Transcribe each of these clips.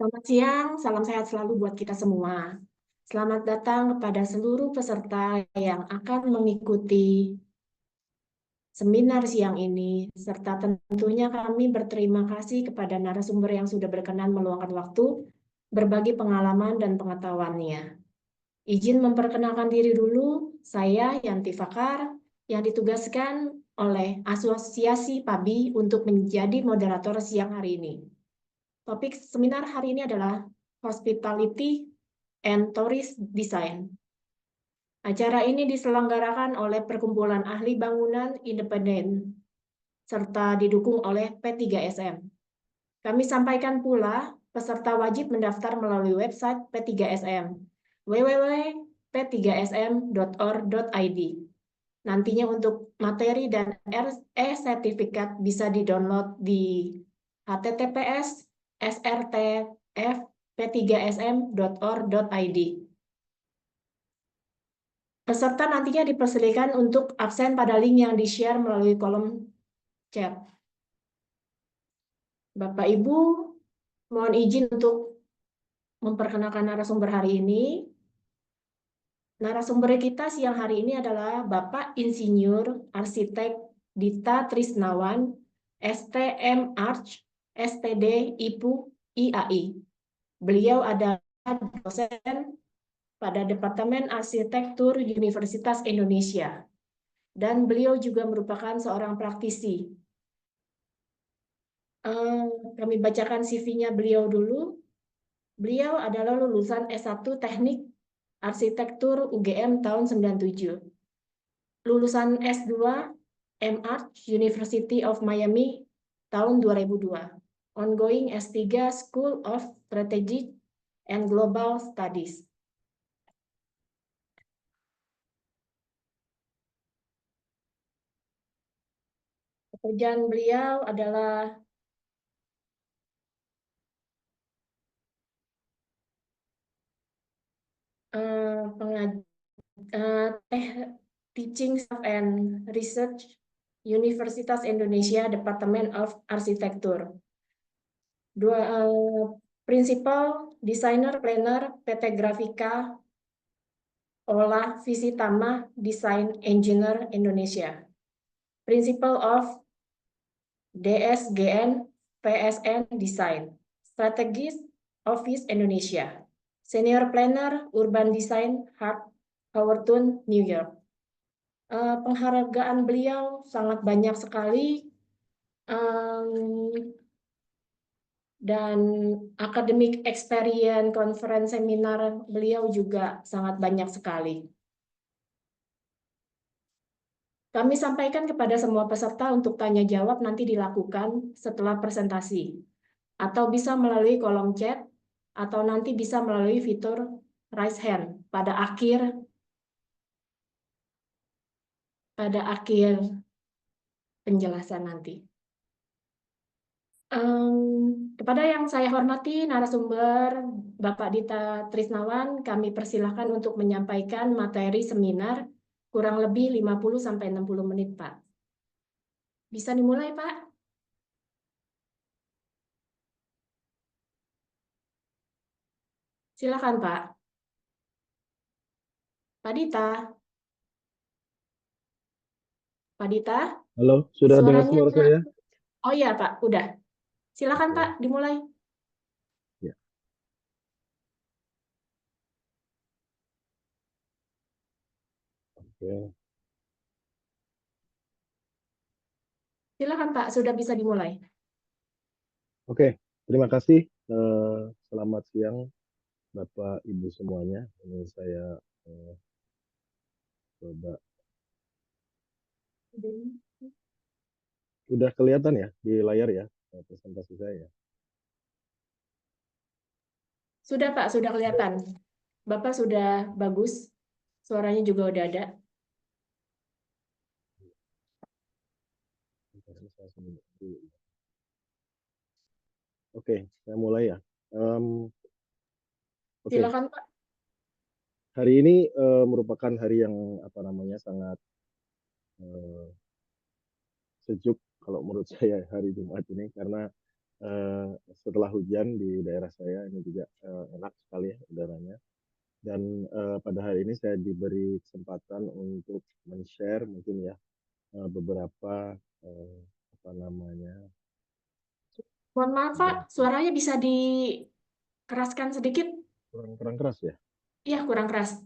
Selamat siang, salam sehat selalu buat kita semua. Selamat datang kepada seluruh peserta yang akan mengikuti seminar siang ini, serta tentunya kami berterima kasih kepada narasumber yang sudah berkenan meluangkan waktu, berbagi pengalaman dan pengetahuannya. Izin memperkenalkan diri dulu, saya Yanti Fakar, yang ditugaskan oleh Asosiasi PABI untuk menjadi moderator siang hari ini. Topik seminar hari ini adalah Hospitality and Tourist Design. Acara ini diselenggarakan oleh Perkumpulan Ahli Bangunan Independen serta didukung oleh P3SM. Kami sampaikan pula peserta wajib mendaftar melalui website P3SM www.p3sm.or.id. Nantinya untuk materi dan e-sertifikat bisa didownload di https://srtf.p3sm.or.id. Peserta nantinya dipersilakan untuk absen pada link yang di-share melalui kolom chat. Bapak Ibu, mohon izin untuk memperkenalkan narasumber hari ini. Narasumber kita siang hari ini adalah Bapak Insinyur Arsitek Dita Trisnawan, STM Arch, STD IPU IAI. Beliau adalah dosen pada Departemen Arsitektur Universitas Indonesia. Dan beliau juga merupakan seorang praktisi. Kami bacakan CV-nya beliau dulu. Beliau adalah lulusan S1 Teknik Arsitektur UGM tahun 97. Lulusan S2 MArch University of Miami tahun 2002. Ongoing S3 School of Strategic and Global Studies. Pekerjaan beliau adalah Teaching Staff and Research Universitas Indonesia Department of Arsitektur. Principal Designer Planner PT Grafika Olah Visitama Design Engineer Indonesia. Principal of DSGN PSN Design. Strategist Office Indonesia. Senior Planner Urban Design Hub Howardton, New York. Penghargaan beliau sangat banyak sekali, dan academic experience, conference, seminar beliau juga sangat banyak sekali. Kami sampaikan kepada semua peserta untuk tanya jawab nanti dilakukan setelah presentasi, atau bisa melalui kolom chat, atau nanti bisa melalui fitur raise hand pada akhir penjelasan nanti. Kepada yang saya hormati narasumber Bapak Dita Trisnawan, kami persilahkan untuk menyampaikan materi seminar kurang lebih 50-60 menit, Pak. Bisa dimulai, Pak? Silakan, Pak. Pak Dita? Pak Dita? Halo, sudah dengar Suaranya, suara saya? oh iya, Pak, udah. Silakan, Oke. Pak, dimulai. Ya. Oke. Silakan, Pak, sudah bisa dimulai. Oke, terima kasih. Selamat siang, Bapak Ibu semuanya. Ini saya coba. Udah kelihatan ya di layar ya presentasi saya. Sudah, Pak, sudah kelihatan. Bapak sudah bagus. Suaranya juga udah ada. Oke, saya mulai ya. Oke, Silakan, Pak. hari ini merupakan hari yang sangat sejuk kalau menurut saya hari Jumat ini, karena setelah hujan di daerah saya ini juga enak sekali ya udaranya. Dan pada hari ini saya diberi kesempatan untuk men-share mungkin ya beberapa apa namanya. Mohon maaf, Pak, suaranya bisa dikeraskan sedikit? Kurang keras ya. Iya, kurang keras.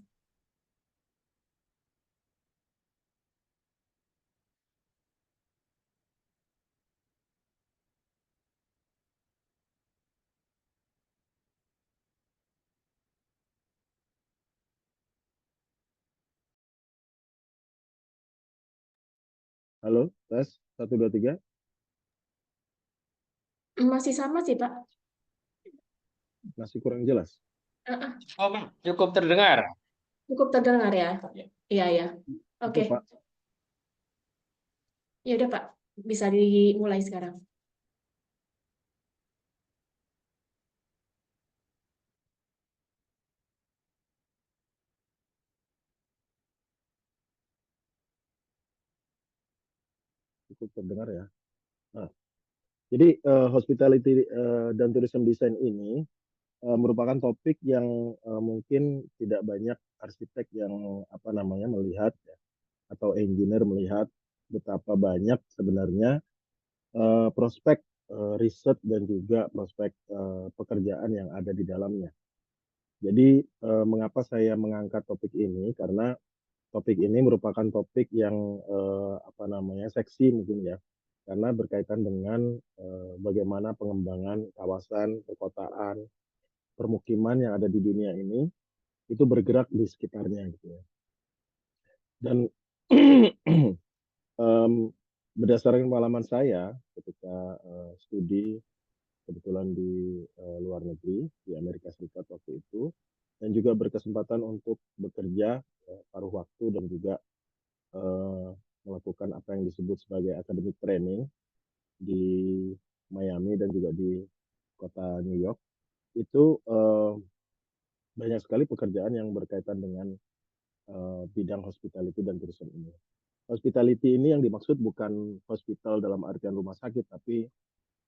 Halo, tes 1 2 3. Masih sama sih, Pak. Masih kurang jelas. Oh, Pak, cukup terdengar. Cukup terdengar ya? Iya, ya. Oke. Cukup, Pak. Ya udah, Pak. Bisa dimulai sekarang. Cukup terdengar ya. Nah, jadi hospitality dan tourism design ini merupakan topik yang mungkin tidak banyak arsitek yang apa namanya melihat ya, atau engineer melihat betapa banyak sebenarnya prospek riset dan juga prospek pekerjaan yang ada di dalamnya. Jadi mengapa saya mengangkat topik ini? Karena topik ini merupakan topik yang apa namanya seksi mungkin ya, karena berkaitan dengan bagaimana pengembangan kawasan perkotaan, permukiman yang ada di dunia ini itu bergerak di sekitarnya gitu ya. Dan berdasarkan pengalaman saya ketika studi kebetulan di luar negeri di Amerika Serikat waktu itu, dan juga berkesempatan untuk bekerja paruh waktu dan juga eh, melakukan apa yang disebut sebagai academic training di Miami dan juga di kota New York. Itu banyak sekali pekerjaan yang berkaitan dengan bidang hospitality dan tourism ini. Hospitality ini yang dimaksud bukan hospital dalam artian rumah sakit, tapi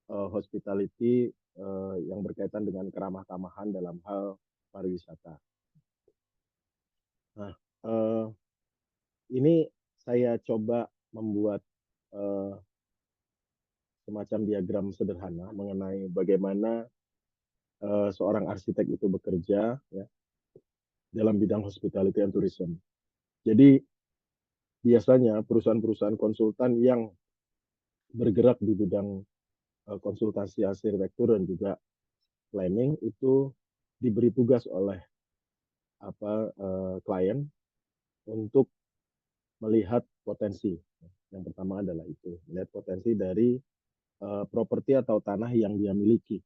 hospitality yang berkaitan dengan keramah-tamahan dalam hal pariwisata. Nah, ini saya coba membuat uh, semacam diagram sederhana mengenai bagaimana seorang arsitek itu bekerja ya, dalam bidang hospitality and tourism. Jadi biasanya perusahaan-perusahaan konsultan yang bergerak di bidang konsultasi arsitektur dan juga planning itu diberi tugas oleh klien untuk melihat potensi. Yang pertama adalah itu, melihat potensi dari properti atau tanah yang dia miliki.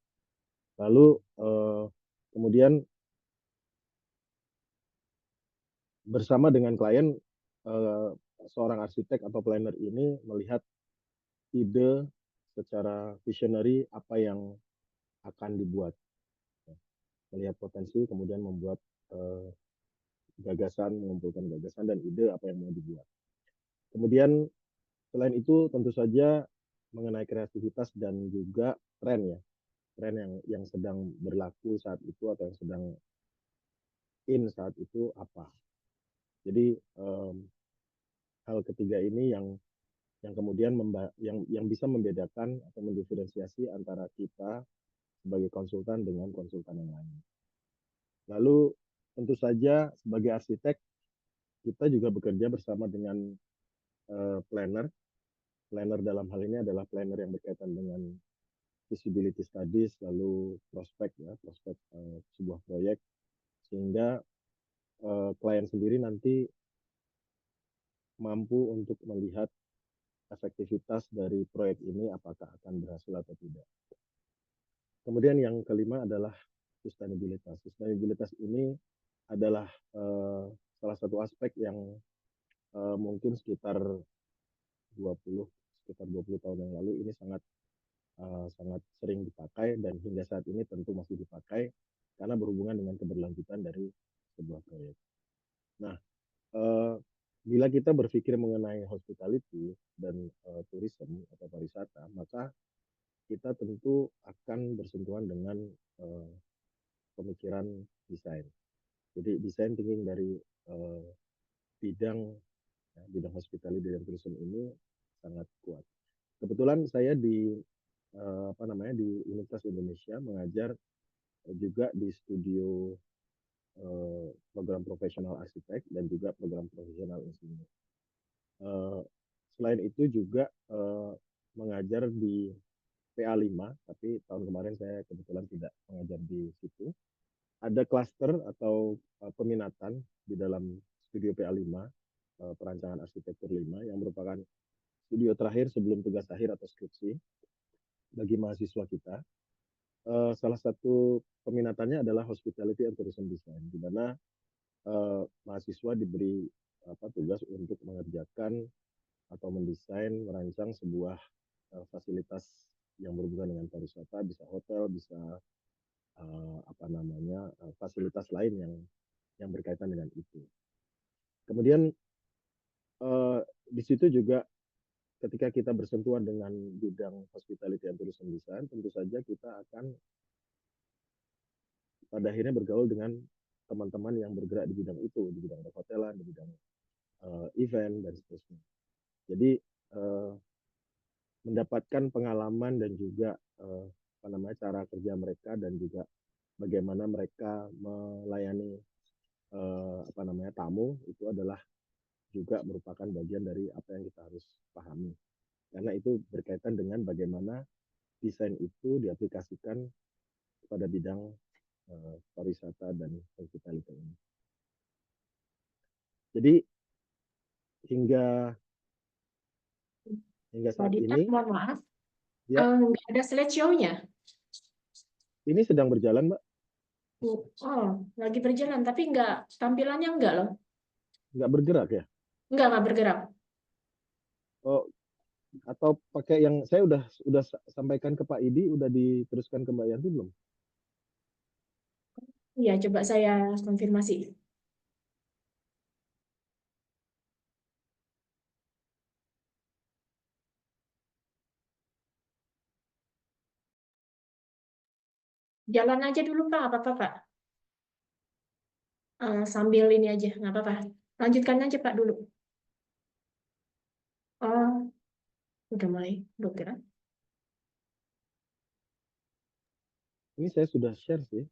Lalu kemudian bersama dengan klien, seorang arsitek atau planner ini melihat ide secara visionary apa yang akan dibuat. Melihat potensi, kemudian membuat gagasan, mengumpulkan gagasan dan ide apa yang mau dibuat. Kemudian selain itu tentu saja mengenai kreativitas dan juga tren ya, tren yang sedang berlaku saat itu atau yang sedang in saat itu apa. Jadi hal ketiga ini yang kemudian yang bisa membedakan atau mendiferensiasi antara kita sebagai konsultan dengan konsultan yang lain. Lalu tentu saja sebagai arsitek kita juga bekerja bersama dengan planner. Planner dalam hal ini adalah planner yang berkaitan dengan feasibility studies, lalu prospek ya, prospek sebuah proyek, sehingga klien sendiri nanti mampu untuk melihat efektivitas dari proyek ini apakah akan berhasil atau tidak. Kemudian yang kelima adalah sustainabilitas. Sustainabilitas ini adalah salah satu aspek yang mungkin sekitar 20 tahun yang lalu ini sangat sering dipakai dan hingga saat ini tentu masih dipakai karena berhubungan dengan keberlanjutan dari sebuah proyek. Nah, bila kita berpikir mengenai hospitality dan tourism atau pariwisata, maka kita tentu design thinking dari bidang bidang hospitality dan tourism ini sangat kuat. Kebetulan saya di di Universitas Indonesia mengajar juga di studio program profesional arsitek dan juga program profesional insinyur. Selain itu juga mengajar di PA5, tapi tahun kemarin saya kebetulan tidak mengajar di situ. Ada klaster atau peminatan di dalam studio PA5, perancangan arsitektur 5, yang merupakan studio terakhir sebelum tugas akhir atau skripsi bagi mahasiswa kita. Salah satu peminatannya adalah hospitality and tourism design, di mana mahasiswa diberi tugas untuk mengerjakan atau mendesain, merancang sebuah fasilitas yang berhubungan dengan pariwisata, bisa hotel, bisa fasilitas lain yang berkaitan dengan itu. Kemudian di situ juga ketika kita bersentuhan dengan bidang hospitality and tourism design, tentu saja kita akan pada akhirnya bergaul dengan teman-teman yang bergerak di bidang itu, di bidang perhotelan, di bidang event, dan seterusnya. Jadi mendapatkan pengalaman dan juga cara kerja mereka dan juga bagaimana mereka melayani tamu itu adalah juga merupakan bagian dari apa yang kita harus pahami. Karena itu berkaitan dengan bagaimana desain itu diaplikasikan pada bidang pariwisata dan hospitality ini. Jadi hingga saat Dita, ini, mohon maaf, ya, nggak ada slideshow-nya. ini sedang berjalan, Mbak. Oh, lagi berjalan, tapi tampilannya enggak loh. Nggak bergerak ya? Enggak bergerak. Oh, atau pakai yang saya udah sampaikan ke Pak Idi, udah diteruskan ke Mbak Yanti belum? Iya, coba saya konfirmasi. Jalan aja dulu, Pak. Apa-apa, Pak? Sambil ini aja, nggak apa-apa. Lanjutkan aja, Pak, dulu. Oh, udah mulai bergerak. Ini saya sudah share sih.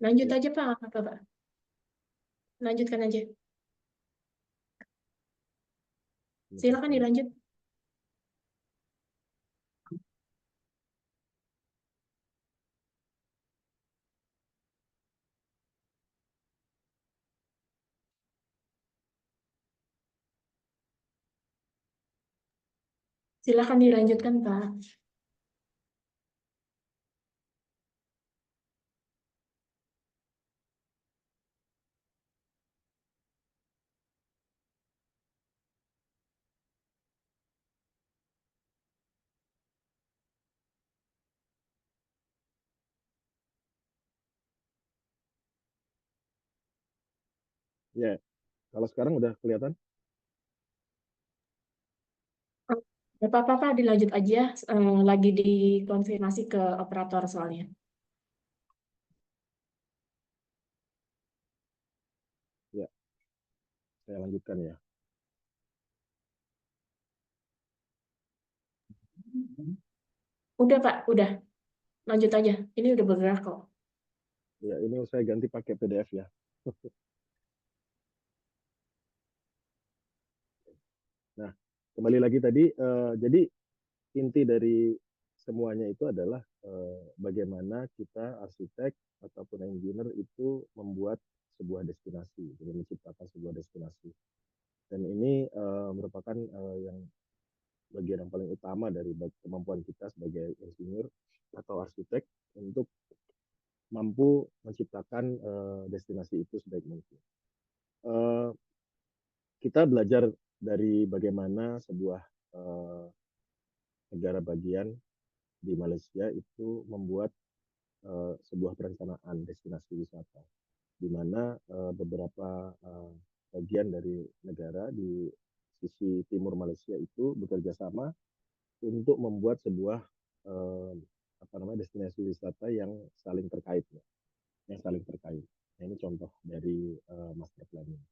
Lanjut Ya, aja, Pak. Apa-apa, Pak? Lanjutkan aja. Silakan dilanjut. Silakan dilanjutkan, Pak. ya. Kalau sekarang udah kelihatan? Nggak apa-apa, Pak. Dilanjut aja. Lagi dikonfirmasi ke operator soalnya. Ya, saya lanjutkan ya. Udah, Pak. Udah. Lanjut aja. Ini udah bergerak kok. Ya, ini saya ganti pakai PDF ya. Nah, kembali lagi tadi, jadi inti dari semuanya itu adalah bagaimana kita arsitek ataupun engineer itu membuat sebuah destinasi, jadi menciptakan sebuah destinasi. Dan ini merupakan yang bagian yang paling utama dari kemampuan kita sebagai insinyur atau arsitek untuk mampu menciptakan destinasi itu sebaik mungkin. Kita belajar dari bagaimana sebuah negara bagian di Malaysia itu membuat sebuah perencanaan destinasi wisata, di mana beberapa bagian dari negara di sisi timur Malaysia itu bekerja sama untuk membuat sebuah destinasi wisata yang saling terkait, yang saling terkait. Nah, ini contoh dari master plan ini.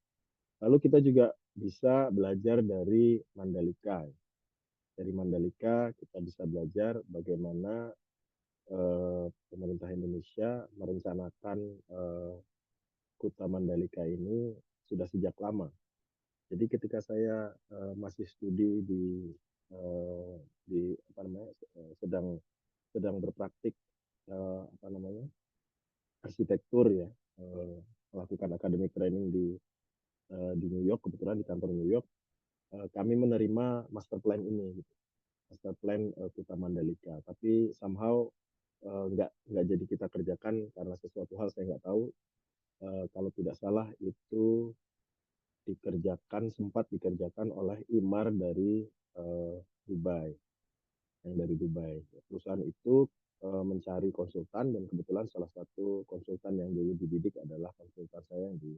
Lalu kita juga bisa belajar dari Mandalika. Dari Mandalika kita bisa belajar bagaimana pemerintah Indonesia merencanakan Kuta Mandalika ini sudah sejak lama. Jadi ketika saya masih studi di sedang berpraktik arsitektur ya, melakukan academic training di New York, kebetulan di kantor New York, kami menerima master plan ini, gitu. Master plan Kuta Mandalika. Tapi somehow nggak jadi kita kerjakan karena sesuatu hal saya nggak tahu. Kalau tidak salah itu sempat dikerjakan oleh Imar dari Dubai, yang dari Dubai. Perusahaan itu mencari konsultan dan kebetulan salah satu konsultan yang dulu dibidik adalah konsultan saya yang di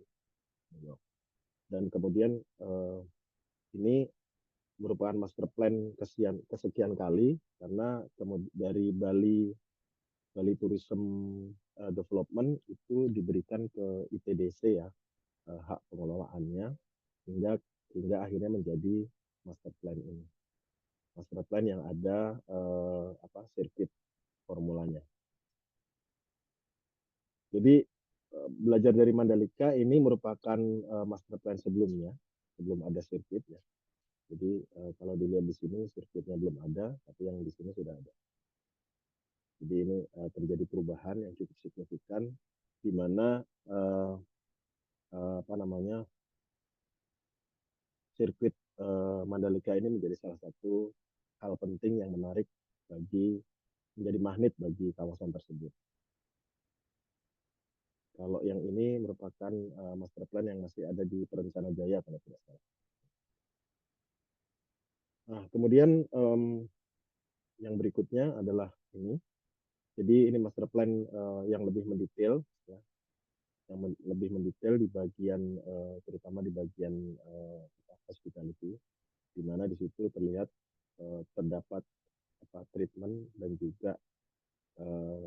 New York. Dan kemudian ini merupakan master plan kesekian kali karena dari Bali Tourism Development itu diberikan ke ITDC ya, hak pengelolaannya hingga akhirnya menjadi master plan ini. Master plan yang ada sirkuit formulanya. Jadi belajar dari Mandalika ini merupakan master plan sebelumnya, sebelum ada sirkuit ya. Jadi kalau dilihat di sini sirkuitnya belum ada, tapi yang di sini sudah ada. Jadi ini terjadi perubahan yang cukup signifikan, di mana sirkuit Mandalika ini menjadi salah satu hal penting yang menarik menjadi magnet bagi kawasan tersebut. Kalau yang ini merupakan master plan yang masih ada di Perencana Jaya kalau tidak salah. Nah, kemudian yang berikutnya adalah ini. Jadi ini master plan yang lebih mendetail, ya, yang lebih mendetail di bagian terutama di bagian hospitality, di mana di situ terlihat terdapat treatment dan juga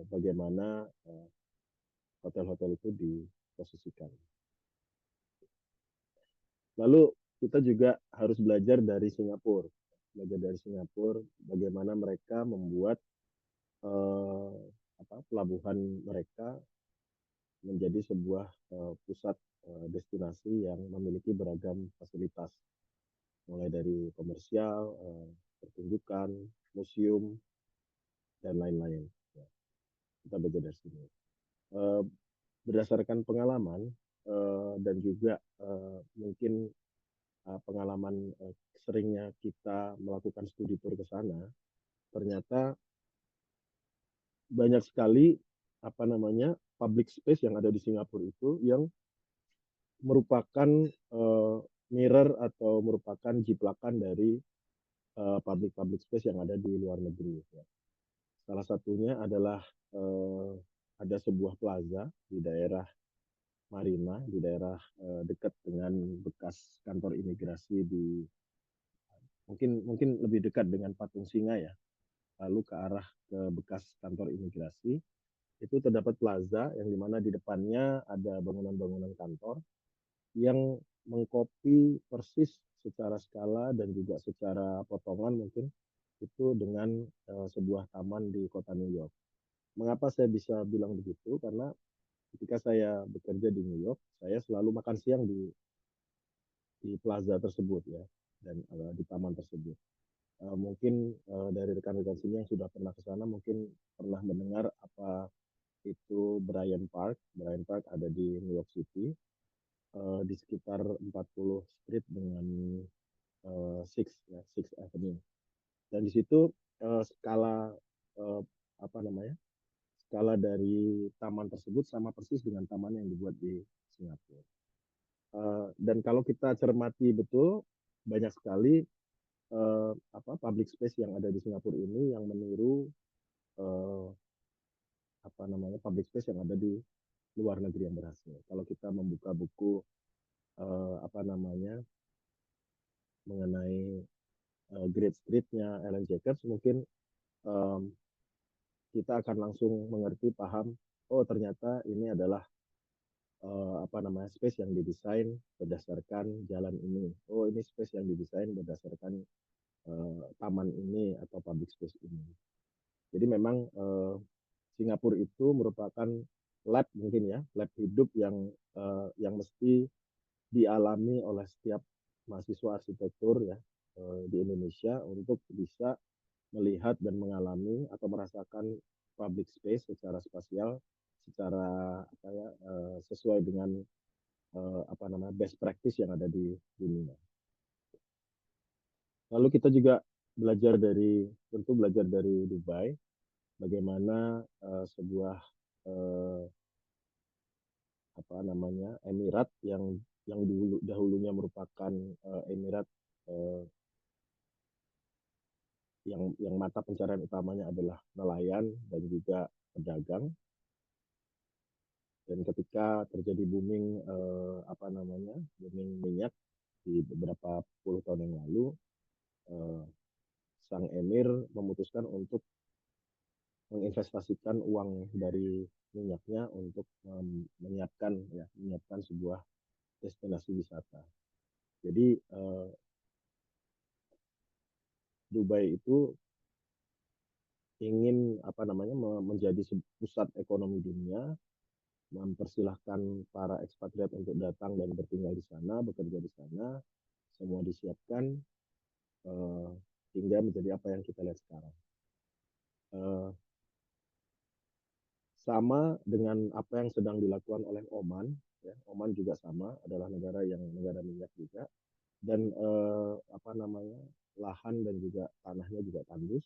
bagaimana hotel-hotel itu diposisikan. Lalu kita juga harus belajar dari Singapura. Bagaimana mereka membuat pelabuhan mereka menjadi sebuah pusat destinasi yang memiliki beragam fasilitas, mulai dari komersial, pertunjukan, museum, dan lain-lain. Kita belajar dari sini. Berdasarkan pengalaman dan juga mungkin pengalaman seringnya kita melakukan studi tour ke sana, ternyata banyak sekali public space yang ada di Singapura itu yang merupakan mirror atau merupakan jiplakan dari public space yang ada di luar negeri. Ya. Salah satunya adalah ada sebuah plaza di daerah Marina, di daerah dekat dengan bekas kantor imigrasi mungkin lebih dekat dengan Patung Singa ya. Lalu ke arah ke bekas kantor imigrasi itu terdapat plaza yang dimana di depannya ada bangunan-bangunan kantor yang mengcopy persis secara skala dan juga secara potongan mungkin itu dengan sebuah taman di kota New York. Mengapa saya bisa bilang begitu? Karena ketika saya bekerja di New York, saya selalu makan siang di plaza tersebut ya, dan di taman tersebut. Mungkin dari rekan-rekan sini yang sudah pernah ke sana mungkin pernah mendengar apa itu Bryant Park. Bryant Park ada di New York City, di sekitar 40 Street dengan Sixth Avenue. Dan di situ skala skala dari taman tersebut sama persis dengan taman yang dibuat di Singapura. Dan kalau kita cermati betul, banyak sekali public space yang ada di Singapura ini yang meniru public space yang ada di luar negeri yang berhasil. Kalau kita membuka buku apa namanya, mengenai Great Street-nya Alan Jacobs, mungkin kita akan langsung mengerti, paham, oh ternyata ini adalah apa namanya, space yang didesain berdasarkan jalan ini. Oh, ini space yang didesain berdasarkan taman ini atau public space ini. Jadi memang Singapura itu merupakan lab, mungkin ya, lab hidup yang mesti dialami oleh setiap mahasiswa arsitektur ya di Indonesia untuk bisa melihat dan mengalami atau merasakan public space secara spasial, secara apa ya, sesuai dengan apa namanya, best practice yang ada di dunia. Lalu kita juga tentu belajar dari Dubai, bagaimana sebuah apa namanya, emirat yang dahulunya merupakan emirat yang mata pencarian utamanya adalah nelayan dan juga pedagang. Dan ketika terjadi booming apa namanya, booming minyak di beberapa puluh tahun yang lalu, sang emir memutuskan untuk menginvestasikan uang dari minyaknya untuk menyiapkan sebuah destinasi wisata. Jadi Dubai itu ingin apa namanya, menjadi pusat ekonomi dunia, mempersilahkan para ekspatriat untuk datang dan bertinggal di sana, bekerja di sana, semua disiapkan hingga menjadi apa yang kita lihat sekarang. Sama dengan apa yang sedang dilakukan oleh Oman, ya, Oman juga sama, adalah negara minyak juga, dan apa namanya, lahan dan juga tanahnya juga tandus,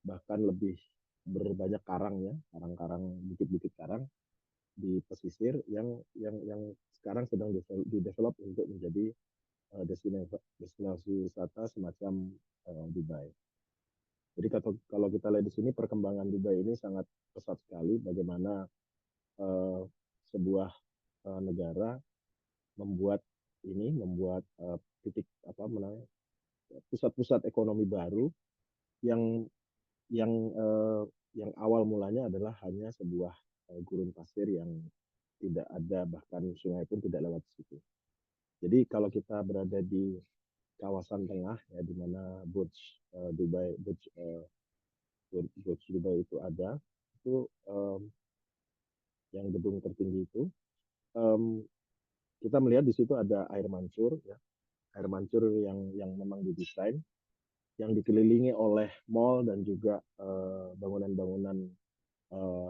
bahkan lebih berbanyak karang ya, karang-karang, bukit-bukit karang di pesisir yang sekarang sedang didevelop untuk menjadi destinasi wisata semacam Dubai. Jadi kalau kita lihat di sini, perkembangan Dubai ini sangat pesat sekali, bagaimana sebuah negara membuat titik apa namanya, pusat-pusat ekonomi baru yang yang yang awal mulanya adalah hanya sebuah gurun pasir yang tidak ada, bahkan sungai pun tidak lewat di situ. Jadi kalau kita berada di kawasan tengah ya, di mana Burj Dubai itu ada, itu yang gedung tertinggi itu, kita melihat di situ ada air mancur ya, air mancur yang memang didesain, yang dikelilingi oleh mall dan juga bangunan-bangunan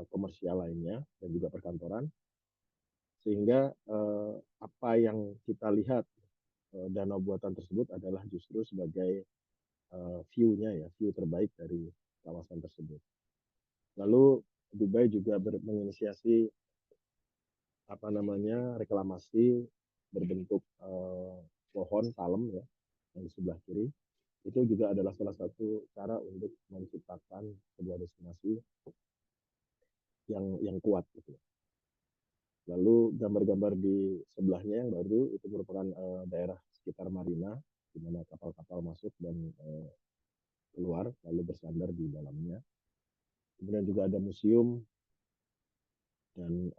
komersial lainnya dan juga perkantoran, sehingga apa yang kita lihat danau buatan tersebut adalah justru sebagai view-nya ya, view terbaik dari kawasan tersebut. Lalu Dubai juga menginisiasi apa namanya, reklamasi berbentuk pohon palem ya, yang di sebelah kiri. Itu juga adalah salah satu cara untuk menciptakan sebuah destinasi yang kuat gitu. Lalu gambar-gambar di sebelahnya yang baru itu merupakan daerah sekitar marina, di mana kapal-kapal masuk dan keluar lalu bersandar di dalamnya. Kemudian juga ada museum dan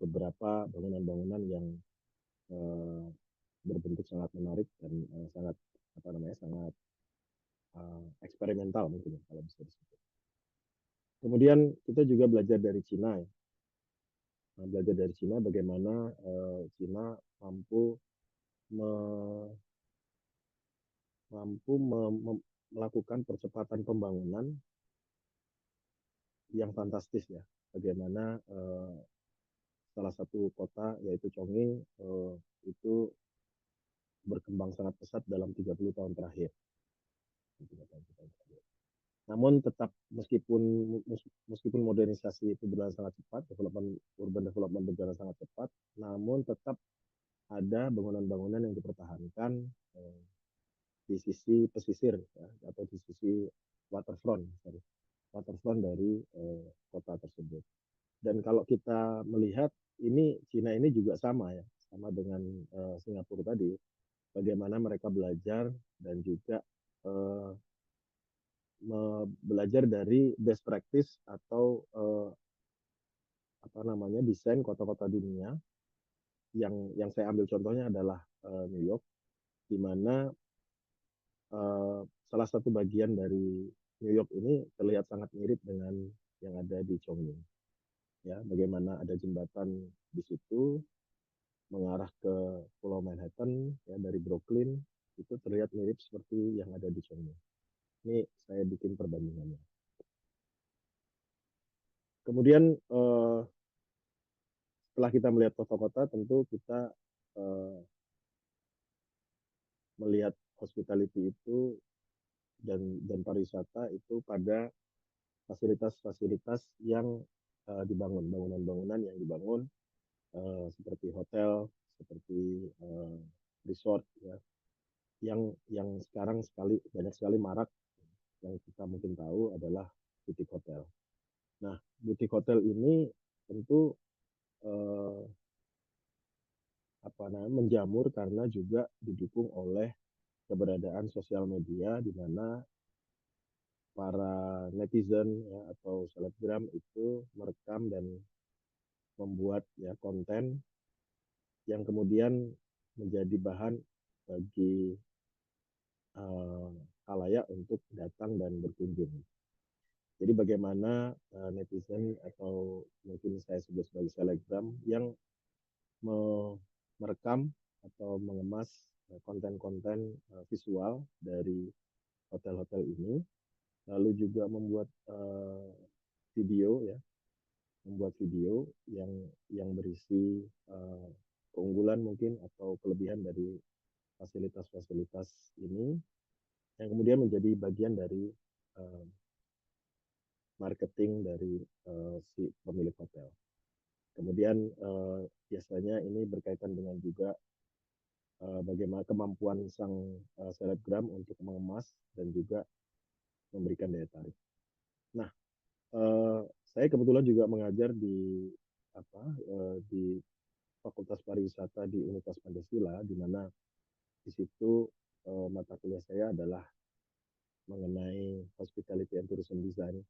beberapa bangunan-bangunan yang berbentuk sangat menarik dan sangat apa namanya, sangat eksperimental mungkin ya, kalau bisa disebut. Kemudian kita juga belajar dari Cina ya. Belajar dari Cina bagaimana Cina mampu melakukan percepatan pembangunan yang fantastis ya. Bagaimana salah satu kota yaitu Chongqing itu berkembang sangat pesat dalam 30 tahun terakhir. Namun tetap meskipun modernisasi itu berjalan sangat cepat, urban development berjalan sangat cepat, namun tetap ada bangunan-bangunan yang dipertahankan di sisi pesisir ya, atau di sisi waterfront dari kota tersebut. Dan kalau kita melihat ini, Cina ini juga sama ya, sama dengan Singapura tadi, bagaimana mereka belajar dan juga belajar dari best practice atau desain kota-kota dunia. Yang saya ambil contohnya adalah New York, di mana salah satu bagian dari New York ini terlihat sangat mirip dengan yang ada di Chongqing. Ya, bagaimana ada jembatan di situ mengarah ke Pulau Manhattan, ya, dari Brooklyn itu terlihat mirip seperti yang ada di Chongqing. Ini saya bikin perbandingannya. Kemudian setelah kita melihat kota-kota, tentu kita melihat hospitality itu dan pariwisata itu pada fasilitas-fasilitas yang dibangun, bangunan-bangunan yang dibangun seperti hotel, seperti resort, ya, yang sekarang banyak sekali marak. Yang kita mungkin tahu adalah boutique hotel. Nah, boutique hotel ini tentu menjamur karena juga didukung oleh keberadaan sosial media, di mana para netizen, ya, atau selebgram itu merekam dan membuat, ya, konten yang kemudian menjadi bahan bagi khalayak untuk datang dan berkunjung. Jadi bagaimana netizen atau mungkin saya sebut sebagai selebgram yang merekam atau mengemas konten-konten visual dari hotel-hotel ini, lalu juga membuat video, ya, membuat video yang berisi keunggulan mungkin atau kelebihan dari fasilitas-fasilitas ini, yang kemudian menjadi bagian dari marketing dari si pemilik hotel. Kemudian biasanya ini berkaitan dengan juga bagaimana kemampuan sang selebgram untuk mengemas dan juga memberikan daya tarik. Nah, saya kebetulan juga mengajar di Fakultas Pariwisata di Universitas Pancasila, di mana di situ mata kuliah saya adalah mengenai hospitality and tourism design.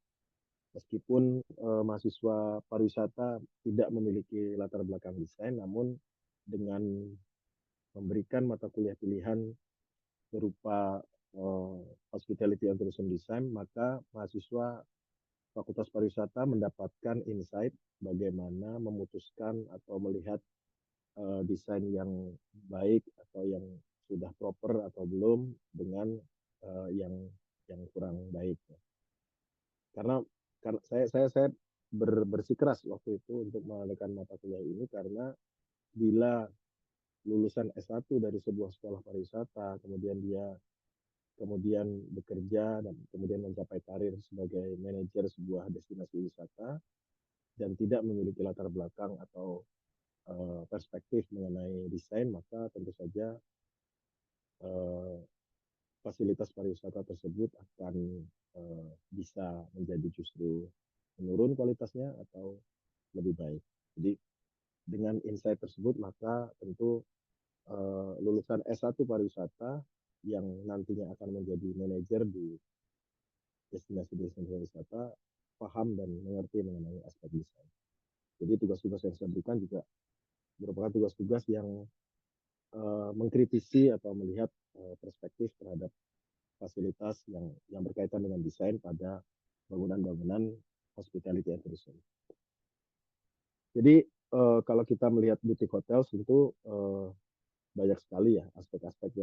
Meskipun mahasiswa pariwisata tidak memiliki latar belakang desain, namun dengan memberikan mata kuliah pilihan berupa hospitality and tourism design, maka mahasiswa Fakultas Pariwisata mendapatkan insight bagaimana memutuskan atau melihat desain yang baik atau yang sudah proper atau belum dengan yang kurang baik. Karena saya bersikeras waktu itu untuk mengalihkan mata kuliah ini, karena bila lulusan S1 dari sebuah sekolah pariwisata, kemudian dia bekerja dan kemudian mencapai karir sebagai manajer sebuah destinasi wisata dan tidak memiliki latar belakang atau perspektif mengenai desain, maka tentu saja fasilitas pariwisata tersebut akan bisa menjadi justru menurun kualitasnya atau lebih baik. Jadi dengan insight tersebut, maka tentu lulusan S1 pariwisata yang nantinya akan menjadi manajer di destinasi-destinasi wisata paham dan mengerti mengenai aspek desain. Jadi tugas-tugas yang saya berikan juga merupakan tugas-tugas yang mengkritisi atau melihat perspektif terhadap fasilitas yang berkaitan dengan desain pada bangunan-bangunan hospitality and tourism. Jadi kalau kita melihat boutique hotel, tentu banyak sekali, ya, aspek-aspek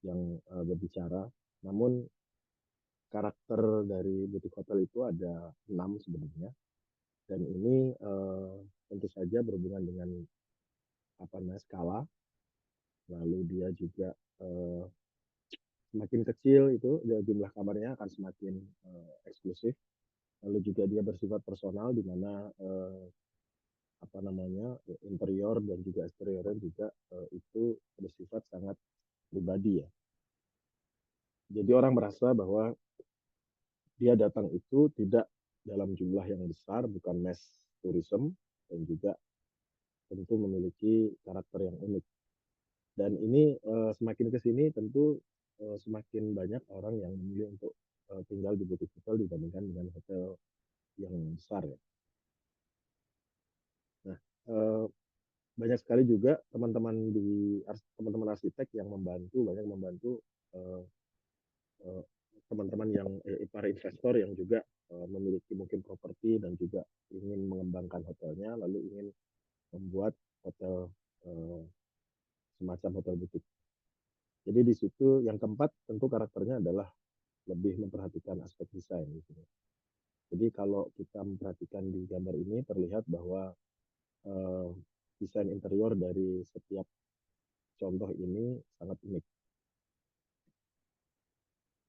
yang berbicara. Namun karakter dari boutique hotel itu ada 6 sebenarnya, dan ini tentu saja berhubungan dengan skala. Lalu dia juga semakin kecil itu jumlah kamarnya akan semakin eksklusif. Lalu juga dia bersifat personal, di mana interior dan juga eksteriornya juga itu bersifat sangat pribadi, ya. Jadi orang merasa bahwa dia datang itu tidak dalam jumlah yang besar, bukan mass tourism, dan juga tentu memiliki karakter yang unik. Dan ini semakin ke sini tentu semakin banyak orang yang memilih untuk tinggal di boutique hotel dibandingkan dengan hotel yang besar ya. Nah, banyak sekali juga teman-teman arsitek yang banyak membantu eh, eh, teman-teman yang para investor yang juga memiliki mungkin properti dan juga ingin mengembangkan hotelnya, lalu ingin membuat hotel eh, semacam hotel boutique. Jadi di situ yang keempat tentu karakternya adalah lebih memperhatikan aspek desain gitu. Jadi kalau kita memperhatikan di gambar ini terlihat bahwa eh, desain interior dari setiap contoh ini sangat unik.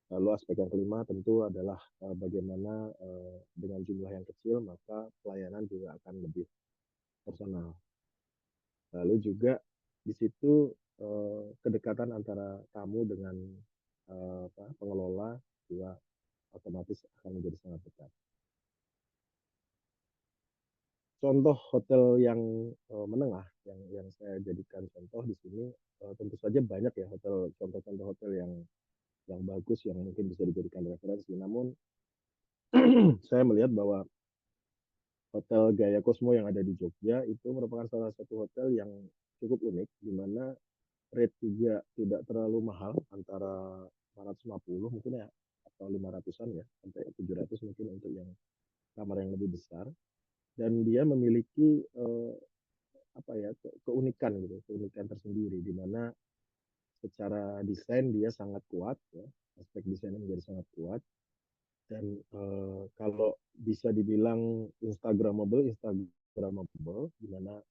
Lalu aspek yang kelima tentu adalah bagaimana dengan jumlah yang kecil maka pelayanan juga akan lebih personal. Lalu juga di situ kedekatan antara tamu dengan pengelola juga otomatis akan menjadi sangat dekat. Contoh hotel yang menengah yang saya jadikan contoh di sini tentu saja banyak ya contoh-contoh hotel yang bagus yang mungkin bisa dijadikan referensi. Namun saya melihat bahwa Hotel Gaya Cosmo yang ada di Jogja itu merupakan salah satu hotel yang cukup unik, di mana rate juga tidak terlalu mahal, antara 450 mungkin ya, atau 500-an ya, sampai 700 mungkin untuk yang kamar yang lebih besar. Dan dia memiliki apa ya keunikan gitu, keunikan tersendiri, di mana secara desain dia sangat kuat, ya, aspek desainnya menjadi sangat kuat. Dan kalau bisa dibilang Instagramable, di mana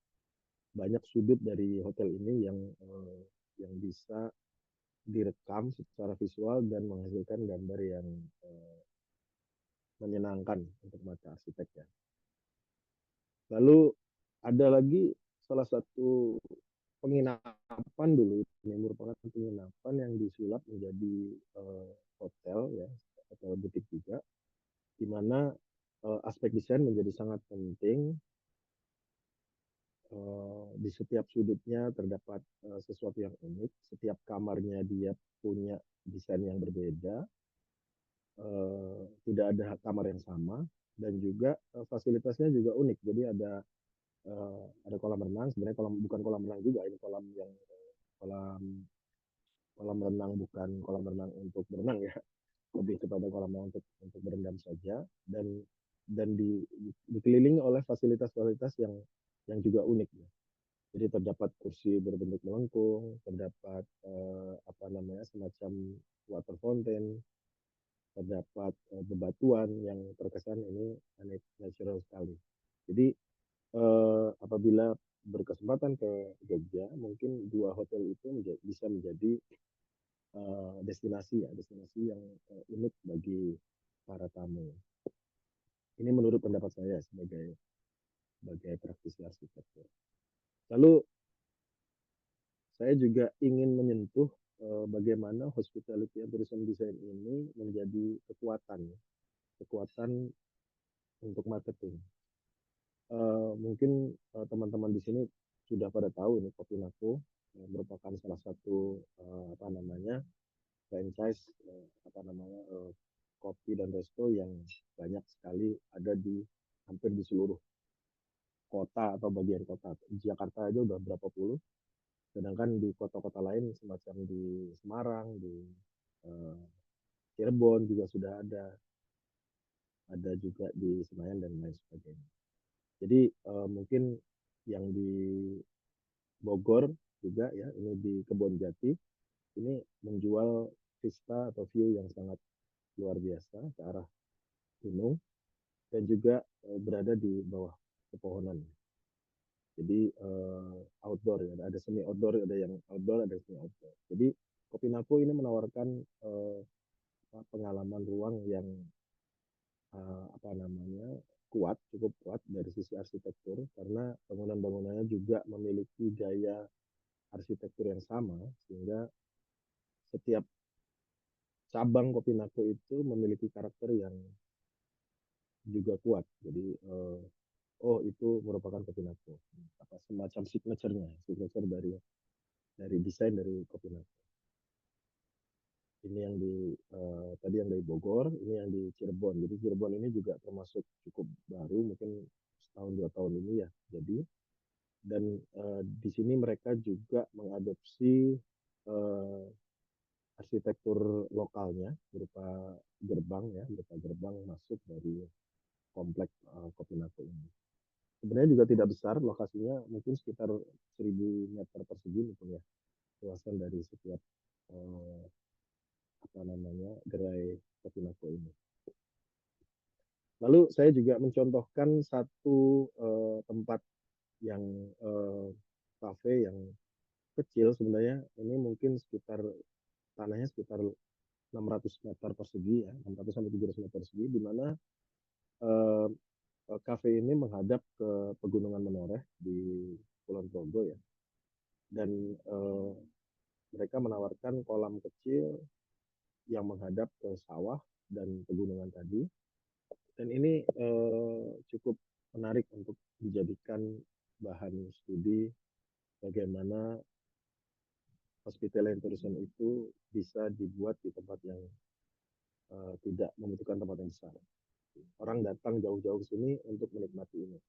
banyak sudut dari hotel ini yang bisa direkam secara visual dan menghasilkan gambar yang menyenangkan untuk mata arsitek ya. Lalu ada lagi salah satu penginapan dulu, ini merupakan penginapan yang disulap menjadi hotel ya, hotel butik juga, di mana aspek desain menjadi sangat penting. Di setiap sudutnya terdapat sesuatu yang unik. Setiap kamarnya dia punya desain yang berbeda. Tidak ada kamar yang sama dan juga fasilitasnya juga unik. Jadi ada kolam renang. Sebenarnya bukan kolam renang juga. Ini kolam kolam renang, bukan kolam renang untuk berenang ya. Lebih kepada kolam renang untuk berendam saja. Dan dikelilingi oleh fasilitas-fasilitas yang juga unik ya. Jadi terdapat kursi berbentuk melengkung, terdapat apa namanya semacam water fountain, terdapat bebatuan yang terkesan ini natural sekali. Jadi apabila berkesempatan ke Jogja, mungkin dua hotel itu bisa menjadi destinasi yang unik bagi para tamu. Ini menurut pendapat saya sebagai praktisi arsitektur. Lalu saya juga ingin menyentuh bagaimana hospitality and tourism design ini menjadi kekuatan untuk marketing. Mungkin teman-teman di sini sudah pada tahu ini Kopinaku merupakan salah satu apa namanya franchise kopi dan resto yang banyak sekali ada di hampir di seluruh kota atau bagian kota. Di Jakarta aja udah berapa puluh. Sedangkan di kota-kota lain semacam di Semarang, di uh, Cirebon juga sudah ada juga di Senayan dan lain sebagainya. Jadi mungkin yang di Bogor juga ya, ini di Kebonjati, ini menjual vista atau view yang sangat luar biasa ke arah gunung dan juga berada di bawah pepohonan. Jadi outdoor ya, ada semi outdoor, ada yang outdoor, ada semi outdoor. Jadi Kopinaku ini menawarkan pengalaman ruang yang apa namanya cukup kuat dari sisi arsitektur karena bangunan-bangunannya juga memiliki gaya arsitektur yang sama sehingga setiap cabang Kopinaku itu memiliki karakter yang juga kuat. Jadi oh itu merupakan Kopinato, apa semacam signature dari desain dari Kopinato. Ini yang tadi yang dari Bogor, ini yang di Cirebon. Jadi Cirebon ini juga termasuk cukup baru, mungkin setahun 2 tahun ini ya. Jadi dan di sini mereka juga mengadopsi arsitektur lokalnya berupa gerbang masuk dari komplek Kopinato ini. Sebenarnya juga tidak besar lokasinya, mungkin sekitar 1.000 meter persegi mungkin ya, luasan dari setiap eh, gerai Kopinato ini. Lalu saya juga mencontohkan satu tempat yang kafe yang kecil sebenarnya. Ini mungkin tanahnya sekitar 600 meter persegi ya, 600 sampai 700 meter persegi, di mana eh, kafe ini menghadap ke Pegunungan Menoreh di Kulon Progo ya. Dan mereka menawarkan kolam kecil yang menghadap ke sawah dan pegunungan tadi. Dan ini cukup menarik untuk dijadikan bahan studi bagaimana hospitality tourism itu bisa dibuat di tempat yang tidak membutuhkan tempat yang besar. Orang datang jauh-jauh ke sini untuk menikmati ini.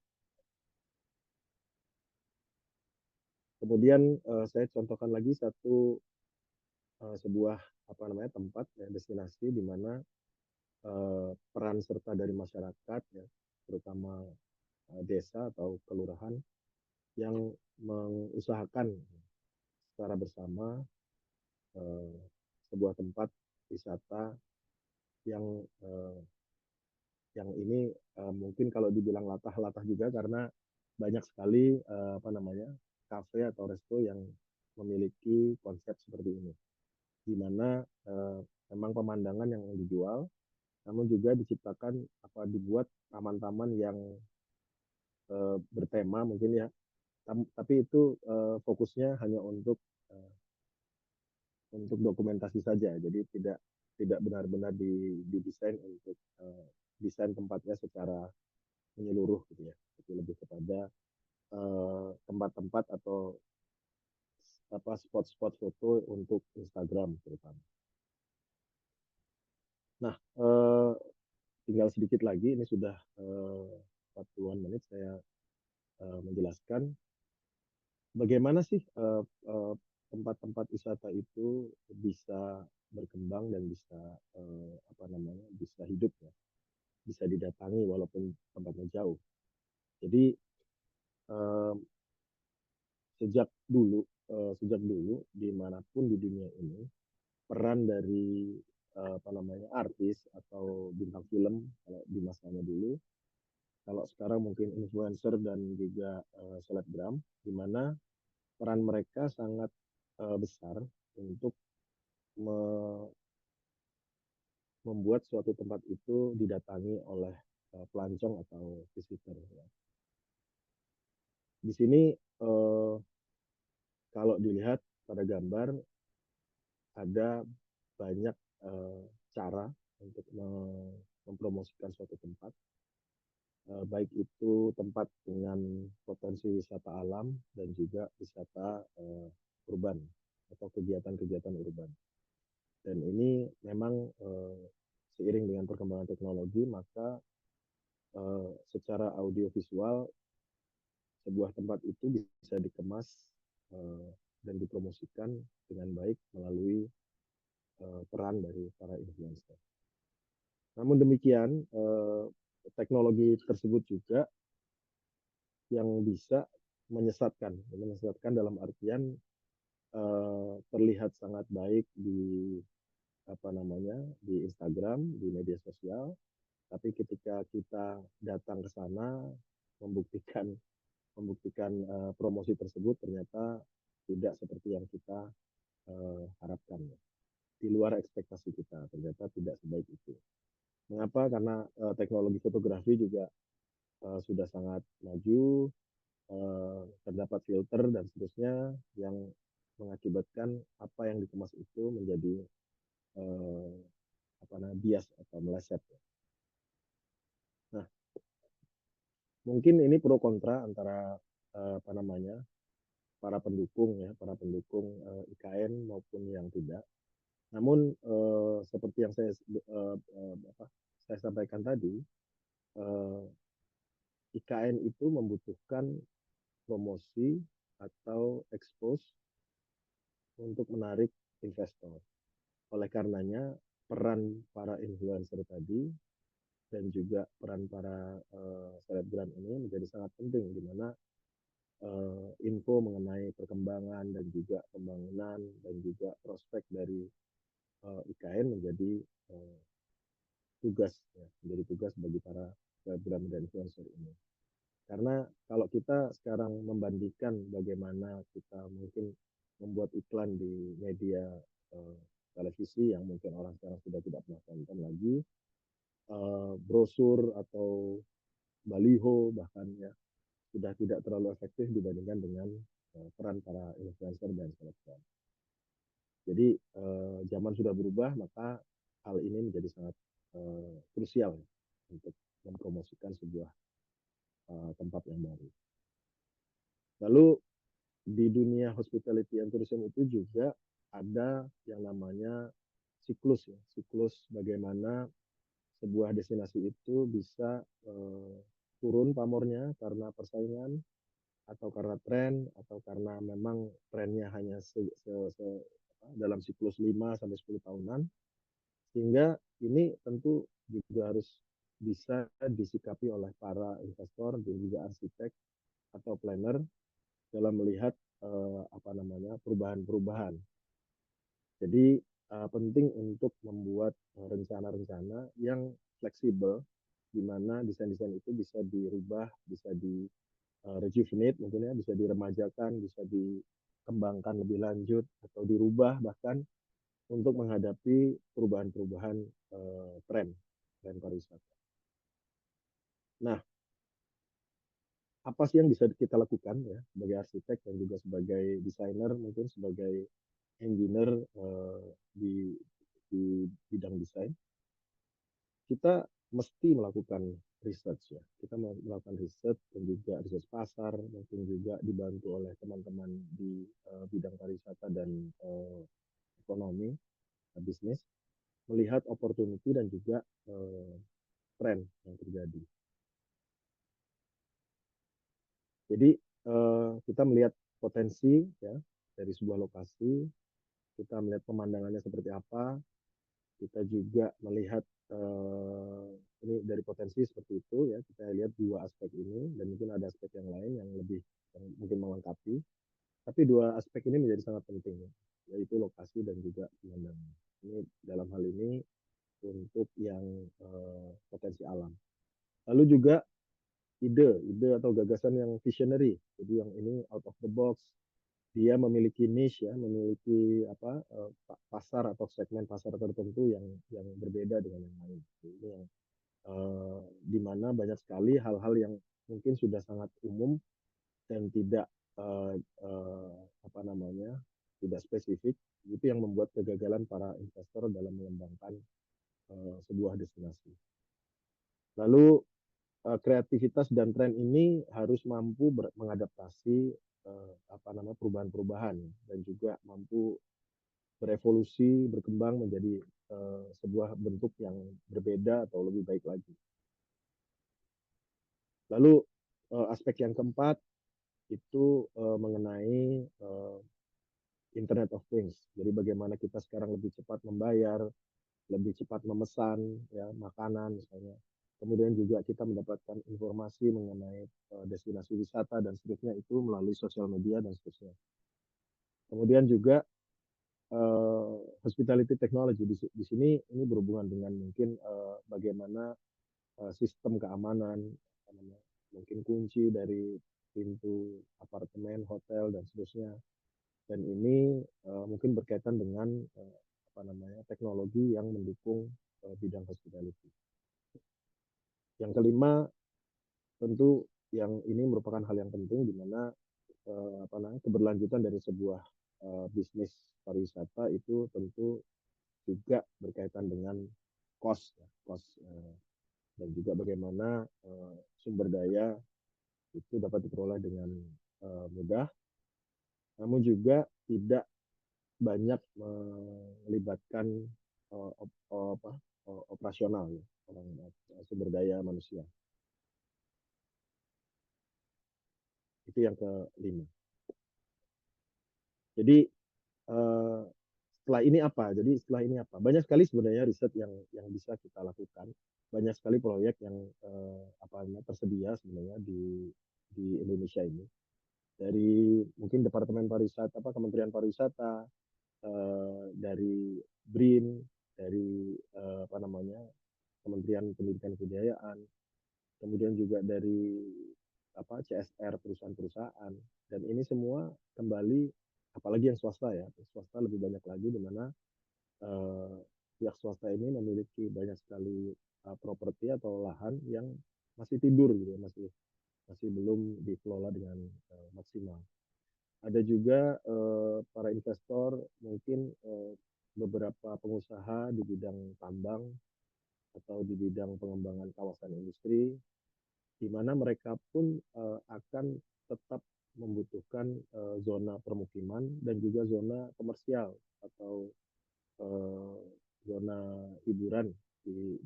Kemudian saya contohkan lagi sebuah tempat ya, destinasi di mana peran serta dari masyarakat ya, terutama desa atau kelurahan yang mengusahakan secara bersama sebuah tempat wisata yang ini mungkin kalau dibilang latah-latah juga karena banyak sekali kafe atau resto yang memiliki konsep seperti ini, di mana memang pemandangan yang dijual, namun juga dibuat taman-taman yang bertema mungkin ya, tapi itu fokusnya hanya untuk dokumentasi saja, jadi tidak benar-benar didesain untuk desain tempatnya secara menyeluruh gitu ya, itu lebih kepada tempat-tempat atau spot-spot foto untuk Instagram terutama. Nah, tinggal sedikit lagi, ini sudah 40-an menit saya menjelaskan bagaimana sih tempat-tempat wisata itu bisa berkembang dan bisa bisa hidup ya, bisa didatangi walaupun tempatnya jauh. Jadi eh, sejak dulu dimanapun di dunia ini, peran dari artis atau bintang film kalau di masanya dulu, kalau sekarang mungkin influencer dan juga selebgram, di mana peran mereka sangat besar untuk membuat suatu tempat itu didatangi oleh pelancong atau visitor ya. Di sini kalau dilihat pada gambar ada banyak cara untuk mempromosikan suatu tempat, baik itu tempat dengan potensi wisata alam dan juga wisata urban atau kegiatan-kegiatan urban. Dan ini memang seiring dengan perkembangan teknologi, maka secara audiovisual sebuah tempat itu bisa dikemas dan dipromosikan dengan baik melalui peran dari para influencer. Namun demikian, teknologi tersebut juga yang bisa menyesatkan dalam artian terlihat sangat baik di Instagram, di media sosial, tapi ketika kita datang ke sana membuktikan promosi tersebut ternyata tidak seperti yang kita harapkan, di luar ekspektasi kita, ternyata tidak sebaik itu. Mengapa? Karena teknologi fotografi juga sudah sangat maju, terdapat filter dan seterusnya yang mengakibatkan apa yang dikemas itu menjadi bias atau meleset. Nah, mungkin ini pro kontra antara apa namanya para pendukung IKN maupun yang tidak. Namun seperti yang saya sampaikan tadi, IKN itu membutuhkan promosi atau expose untuk menarik investor. Oleh karenanya, peran para influencer tadi dan juga peran para selebgram ini menjadi sangat penting, di mana info mengenai perkembangan dan juga pembangunan dan juga prospek dari IKN menjadi menjadi tugas bagi para selebgram dan influencer ini. Karena kalau kita sekarang membandingkan bagaimana kita mungkin membuat iklan di media televisi yang mungkin orang sekarang sudah tidak pernah tonton lagi, brosur atau baliho bahkan ya sudah tidak terlalu efektif dibandingkan dengan peran para influencer dan selebgram. Jadi zaman sudah berubah, maka hal ini menjadi sangat krusial untuk mempromosikan sebuah tempat yang baru. Lalu di dunia hospitality and tourism itu juga ada yang namanya siklus ya, siklus bagaimana sebuah destinasi itu bisa turun pamornya karena persaingan atau karena tren atau karena memang trennya hanya dalam siklus 5 sampai 10 tahunan, sehingga ini tentu juga harus bisa disikapi oleh para investor dan juga arsitek atau planner dalam melihat perubahan-perubahan. Jadi penting untuk membuat rencana-rencana yang fleksibel, di mana desain-desain itu bisa dirubah, bisa di rejuvenate mungkin ya, bisa diremajakan, bisa dikembangkan lebih lanjut atau dirubah bahkan untuk menghadapi perubahan-perubahan tren pariwisata. Nah, apa sih yang bisa kita lakukan ya sebagai arsitek dan juga sebagai desainer, mungkin sebagai engineer di bidang desain? Kita mesti melakukan research ya. Kita melakukan research dan juga research pasar, mungkin juga dibantu oleh teman-teman di bidang pariwisata dan ekonomi, bisnis, melihat opportunity dan juga tren yang terjadi. Jadi kita melihat potensi ya dari sebuah lokasi, kita melihat pemandangannya seperti apa, kita juga melihat ini dari potensi seperti itu ya, kita lihat dua aspek ini dan mungkin ada aspek yang lain yang lebih yang mungkin melengkapi, tapi dua aspek ini menjadi sangat penting ya, yaitu lokasi dan juga pemandangan. Ini dalam hal ini untuk yang potensi alam. Lalu juga ide atau gagasan yang visionary, jadi yang ini out of the box, dia memiliki niche ya, memiliki pasar atau segmen pasar tertentu yang berbeda dengan yang lain. Ini yang di mana banyak sekali hal-hal yang mungkin sudah sangat umum dan tidak tidak spesifik, itu yang membuat kegagalan para investor dalam mengembangkan sebuah destinasi. Lalu kreativitas dan tren ini harus mampu mengadaptasi perubahan-perubahan dan juga mampu berevolusi, berkembang menjadi sebuah bentuk yang berbeda atau lebih baik lagi. Lalu aspek yang keempat itu mengenai Internet of Things. Jadi bagaimana kita sekarang lebih cepat membayar, lebih cepat memesan ya makanan misalnya. Kemudian juga kita mendapatkan informasi mengenai destinasi wisata dan seterusnya itu melalui sosial media dan seterusnya. Kemudian juga hospitality technology di sini ini berhubungan dengan mungkin bagaimana sistem keamanan, mungkin kunci dari pintu apartemen, hotel dan seterusnya. Dan ini mungkin berkaitan dengan teknologi yang mendukung bidang hospitality. Yang kelima, tentu yang ini merupakan hal yang penting di mana keberlanjutan dari sebuah bisnis pariwisata itu tentu juga berkaitan dengan cost dan juga bagaimana sumber daya itu dapat diperoleh dengan mudah, namun juga tidak banyak melibatkan operasional ya, sumber daya manusia. Itu yang kelima. Jadi setelah ini apa? Banyak sekali sebenarnya riset yang bisa kita lakukan. Banyak sekali proyek yang tersedia sebenarnya di Indonesia ini. Dari mungkin Departemen Pariwisata, Kementerian Pariwisata, dari BRIN, dari Kementerian Pendidikan dan Kebudayaan, kemudian juga dari CSR perusahaan-perusahaan, dan ini semua kembali, apalagi yang swasta ya, swasta lebih banyak lagi, di mana pihak swasta ini memiliki banyak sekali properti atau lahan yang masih tidur gitu ya, masih belum dikelola dengan maksimal. Ada juga para investor, mungkin beberapa pengusaha di bidang tambang atau di bidang pengembangan kawasan industri, di mana mereka pun akan tetap membutuhkan zona permukiman dan juga zona komersial atau zona hiburan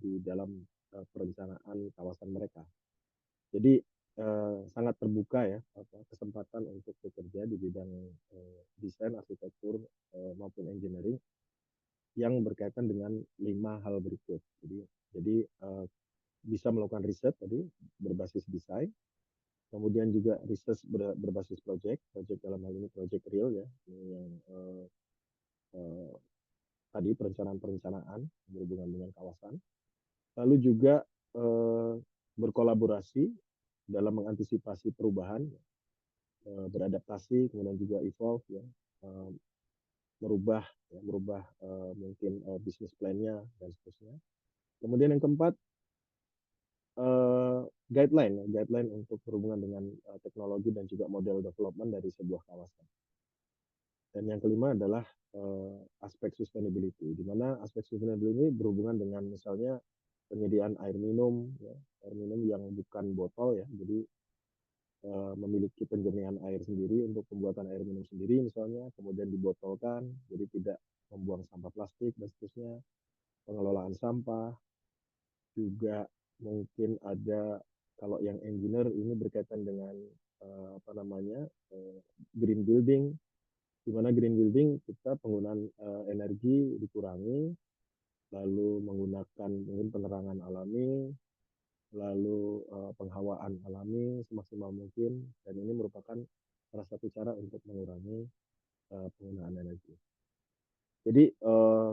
di dalam perencanaan kawasan mereka. Jadi sangat terbuka ya kesempatan untuk bekerja di bidang desain, arsitektur maupun engineering yang berkaitan dengan 5 hal berikut. Jadi bisa melakukan riset tadi berbasis desain, kemudian juga riset berbasis project dalam hal ini project real ya, yang tadi perencanaan berhubungan dengan kawasan. Lalu juga berkolaborasi dalam mengantisipasi perubahan, beradaptasi, kemudian juga evolve ya, merubah mungkin bisnis plan-nya dan seterusnya. Kemudian yang keempat, guideline untuk berhubungan dengan teknologi dan juga model development dari sebuah kawasan. Dan yang kelima adalah aspek sustainability, di mana aspek sustainability ini berhubungan dengan misalnya penyediaan air minum yang bukan botol ya, jadi memiliki penjernihan air sendiri untuk pembuatan air minum sendiri misalnya, kemudian dibotolkan, jadi tidak membuang sampah plastik dan seterusnya. Pengelolaan sampah juga mungkin ada, kalau yang engineer ini berkaitan dengan green building, di mana green building kita penggunaan energi dikurangi, lalu menggunakan mungkin penerangan alami, lalu penghawaan alami semaksimal mungkin, dan ini merupakan salah satu cara untuk mengurangi penggunaan energi. Jadi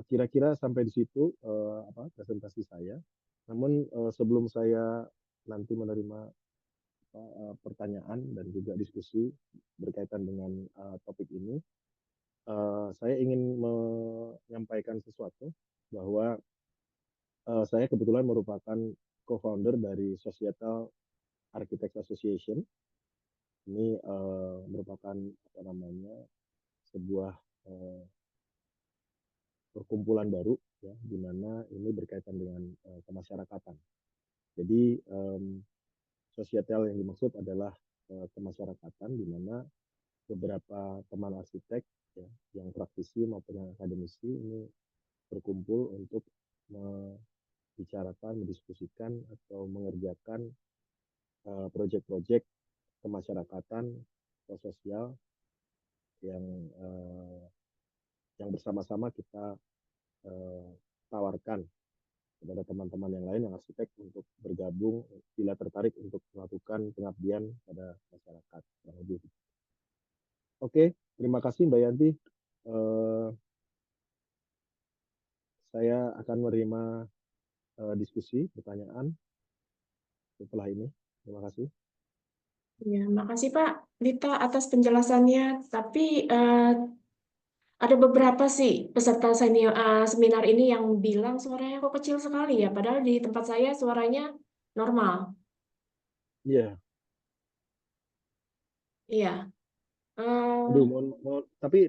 kira-kira sampai di situ presentasi saya. Namun sebelum saya nanti menerima pertanyaan dan juga diskusi berkaitan dengan topik ini, saya ingin menyampaikan sesuatu bahwa saya kebetulan merupakan co-founder dari Societal Architects Association. Ini merupakan sebuah perkumpulan baru ya, di mana ini berkaitan dengan kemasyarakatan. Jadi Societal yang dimaksud adalah kemasyarakatan, di mana beberapa teman arsitek ya, yang praktisi maupun yang akademisi ini berkumpul untuk membicarakan, mendiskusikan atau mengerjakan proyek-proyek kemasyarakatan atau sosial yang bersama-sama kita tawarkan kepada teman-teman yang lain yang arsitek untuk bergabung bila tertarik untuk melakukan pengabdian pada masyarakat. Oke, terima kasih Mbak Yanti. Saya akan menerima diskusi, pertanyaan setelah ini. Terima kasih. Ya, makasih Pak Dita atas penjelasannya. Tapi ada beberapa sih peserta seminar ini yang bilang suaranya kok kecil sekali ya, padahal di tempat saya suaranya normal. Iya. Iya. Aduh, tapi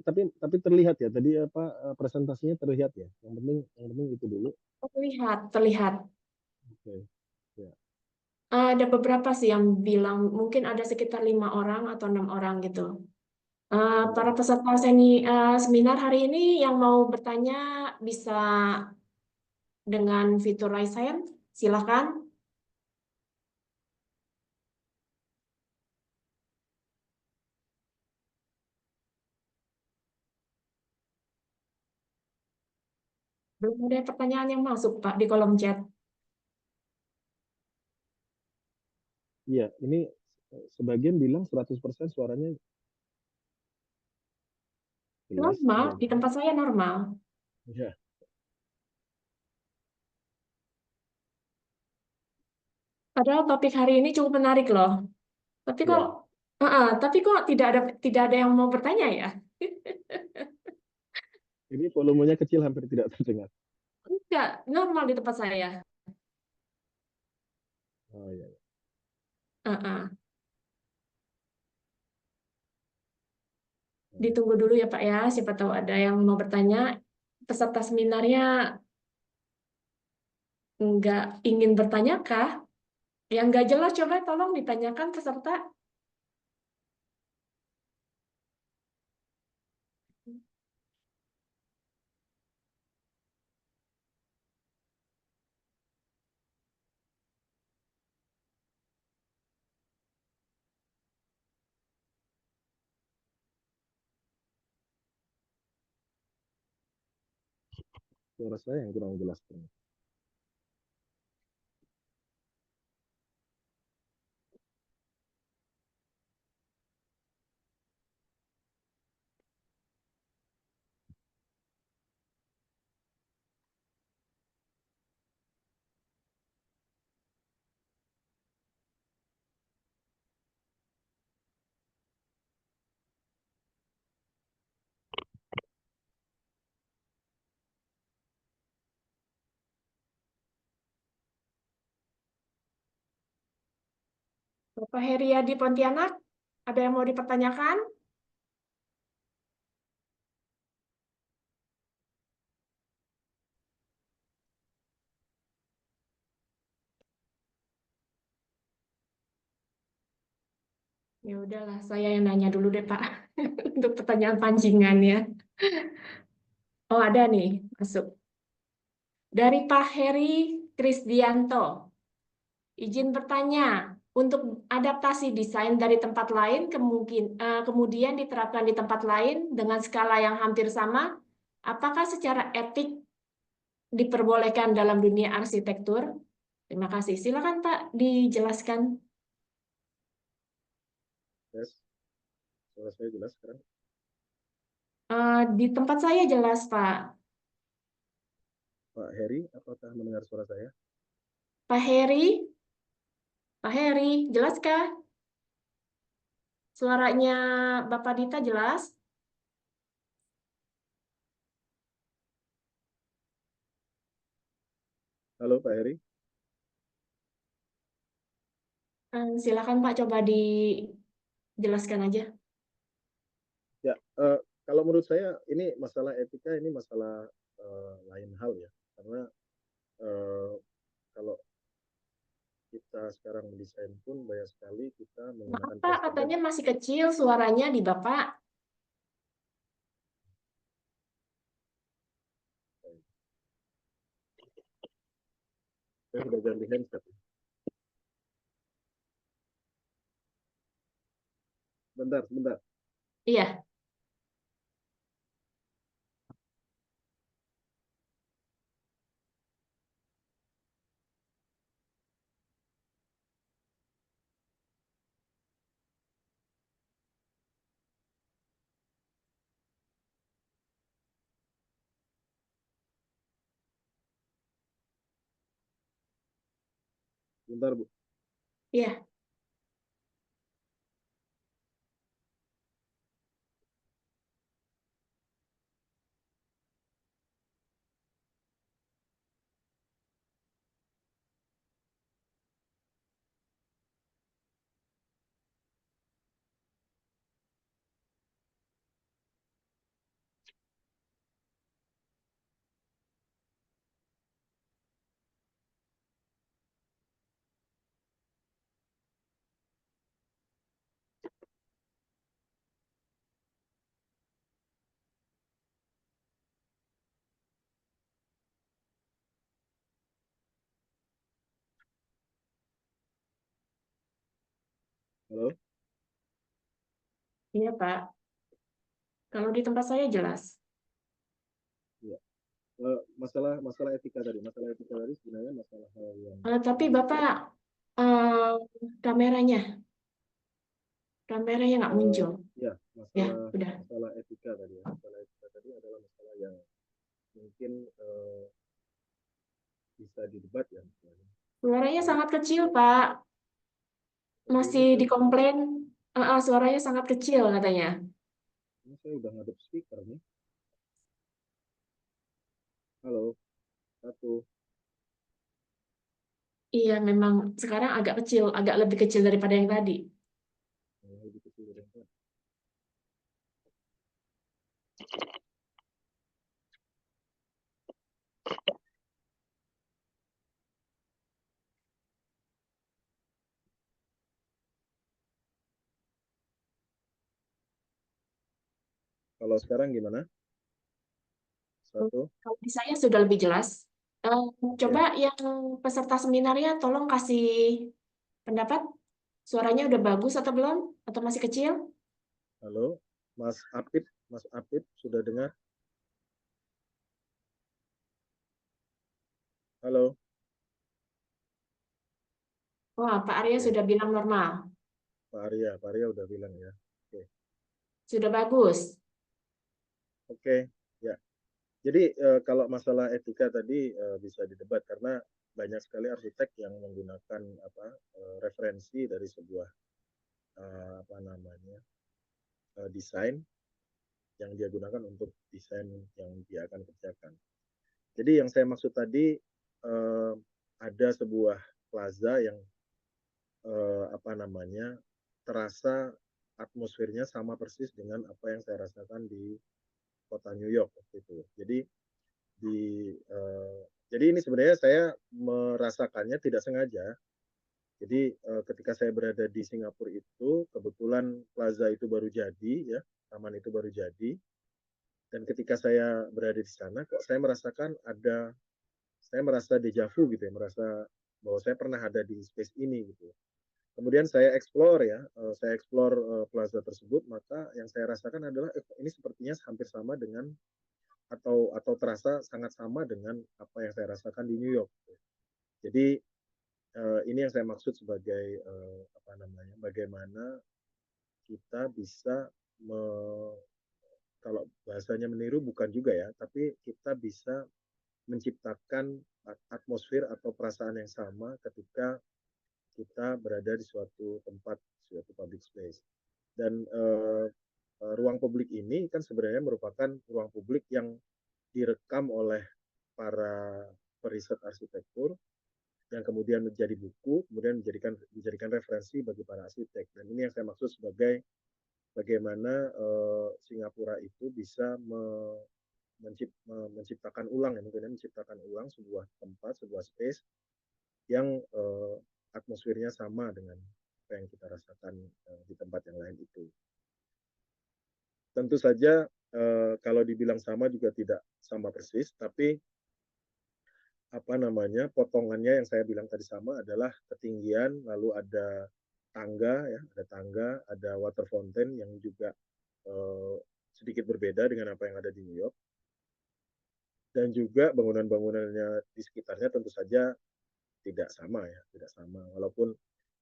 terlihat ya tadi presentasinya terlihat ya. Yang penting itu dulu. Terlihat. Oke. Ya. ada beberapa sih yang bilang, mungkin ada sekitar 5 orang atau 6 orang gitu. Para peserta seminar hari ini yang mau bertanya bisa dengan fitur raise hand, silakan. Belum ada pertanyaan yang masuk, Pak, di kolom chat. Iya, ini sebagian bilang 100% suaranya jelas. Normal, Ada di juga. tempat saya normal. Ya, Padahal topik hari ini cukup menarik loh. Tapi kok, iya. tapi kok tidak ada yang mau bertanya ya? Ini volumenya kecil, hampir tidak terdengar. Enggak, normal di tempat saya. Oh iya. Heeh. Oh, Ditunggu dulu ya Pak ya, siapa tahu ada yang mau bertanya. Peserta seminarnya nggak ingin bertanya kah? Yang nggak jelas coba tolong ditanyakan peserta. suara saya yang kurang jelas. Bapak Heriadi Pontianak, ada yang mau dipertanyakan? Ya udahlah, saya yang nanya dulu deh Pak untuk pertanyaan pancingannya. Oh ada nih masuk dari Pak Heri Krisdianto. Izin bertanya, untuk adaptasi desain dari tempat lain kemudian diterapkan di tempat lain dengan skala yang hampir sama, apakah secara etik diperbolehkan dalam dunia arsitektur? Terima kasih. Silakan Pak dijelaskan. Yes. Suara saya jelas sekarang. Di tempat saya jelas Pak. Pak Heri, apakah mendengar suara saya? Pak Heri, Pak Heri, jelaskah? Suaranya Bapak Dita jelas? Halo Pak Heri. Silakan Pak, coba dijelaskan aja. Ya, kalau menurut saya ini masalah etika, ini masalah lain hal ya. Karena eh, kalau kita sekarang mendesain pun banyak sekali kita Maaf menggunakan Pak, presiden. katanya masih kecil suaranya di Bapak. Saya sudah ganti handset. Bentar, sebentar. Iya, Bentar, Bu. iya. Halo? Iya, Pak. Kalau di tempat saya jelas. Iya. Masalah etika tadi. Masalah etika tadi sebenarnya masalah hal yang Tapi Bapak, eh, kameranya, kameranya nggak muncul. ya, Ya, masalah udah. masalah etika tadi ya. Masalah etika tadi adalah masalah yang mungkin bisa didebat ya. Suaranya Jadi, sangat kecil, Pak. tapi Masih dikomplain, suaranya sangat kecil katanya. ini saya udah ngadep speaker nih. Halo, satu. Iya, memang sekarang agak kecil, agak lebih kecil daripada yang tadi. Lebih kecil dari yang tadi. Kalau sekarang gimana? Satu. Kalau di saya sudah lebih jelas. Eh, Coba Ya. yang peserta seminarnya tolong kasih pendapat. Suaranya udah bagus atau belum? Atau masih kecil? Halo, Mas Apip. Mas Apip sudah dengar? Halo. Wah, Pak Arya Oke, sudah bilang normal. Pak Arya udah bilang ya. Oke, Sudah bagus. oke, ya. Jadi kalau masalah etika tadi bisa didebat karena banyak sekali arsitek yang menggunakan apa referensi dari sebuah apa namanya desain yang dia gunakan untuk desain yang dia akan kerjakan. Jadi yang saya maksud tadi ada sebuah plaza yang apa namanya terasa atmosfernya sama persis dengan apa yang saya rasakan di kota New York waktu itu. Di jadi ini sebenarnya saya merasakannya tidak sengaja. Jadi ketika saya berada di Singapura itu kebetulan plaza itu baru jadi ya, taman itu baru jadi. Dan ketika saya berada di sana, kok saya merasa dejavu gitu ya, merasa bahwa saya pernah ada di space ini gitu. Kemudian saya explore plaza tersebut, maka yang saya rasakan adalah ini sepertinya hampir sama dengan atau terasa sangat sama dengan apa yang saya rasakan di New York. Jadi ini yang saya maksud sebagai apa namanya, bagaimana kita bisa me, kalau bahasanya meniru bukan juga ya, tapi kita bisa menciptakan atmosfer atau perasaan yang sama ketika kita berada di suatu tempat, suatu public space. Dan ruang publik ini kan sebenarnya merupakan ruang publik yang direkam oleh para periset arsitektur yang kemudian menjadi buku, kemudian dijadikan referensi bagi para arsitek. Dan ini yang saya maksud sebagai bagaimana Singapura itu bisa menciptakan ulang ya, mungkin menciptakan ulang sebuah tempat, sebuah space yang atmosfernya sama dengan apa yang kita rasakan di tempat yang lain itu. Tentu saja kalau dibilang sama juga tidak sama persis, tapi apa namanya potongannya yang saya bilang tadi sama adalah ketinggian, lalu ada tangga ya, ada water fountain yang juga sedikit berbeda dengan apa yang ada di New York, dan juga bangunan-bangunannya di sekitarnya tentu saja tidak sama ya, tidak sama. Walaupun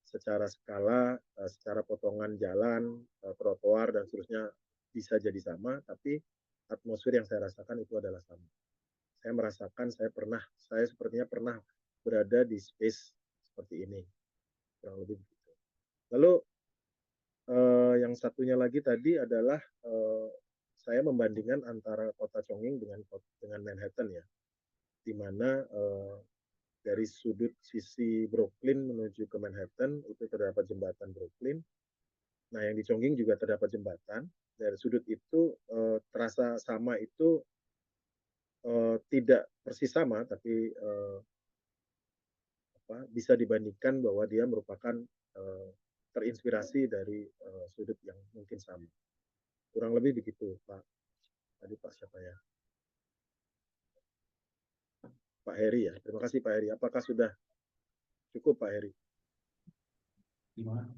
secara skala, secara potongan jalan, trotoar dan seterusnya bisa jadi sama, tapi atmosfer yang saya rasakan itu adalah sama. Saya merasakan saya sepertinya pernah berada di space seperti ini, kurang lebih begitu. Lalu yang satunya lagi tadi adalah saya membandingkan antara kota Chongqing dengan Manhattan ya, di mana dari sudut sisi Brooklyn menuju ke Manhattan itu terdapat jembatan Brooklyn. Nah, yang di Chongqing juga terdapat jembatan. Dari sudut itu terasa sama itu tidak persis sama, tapi bisa dibandingkan bahwa dia merupakan terinspirasi dari sudut yang mungkin sama. Kurang lebih begitu, Pak. Tadi Pak siapa ya? Pak Heri ya. Terima kasih Pak Heri. Apakah sudah cukup Pak Heri? Gimana?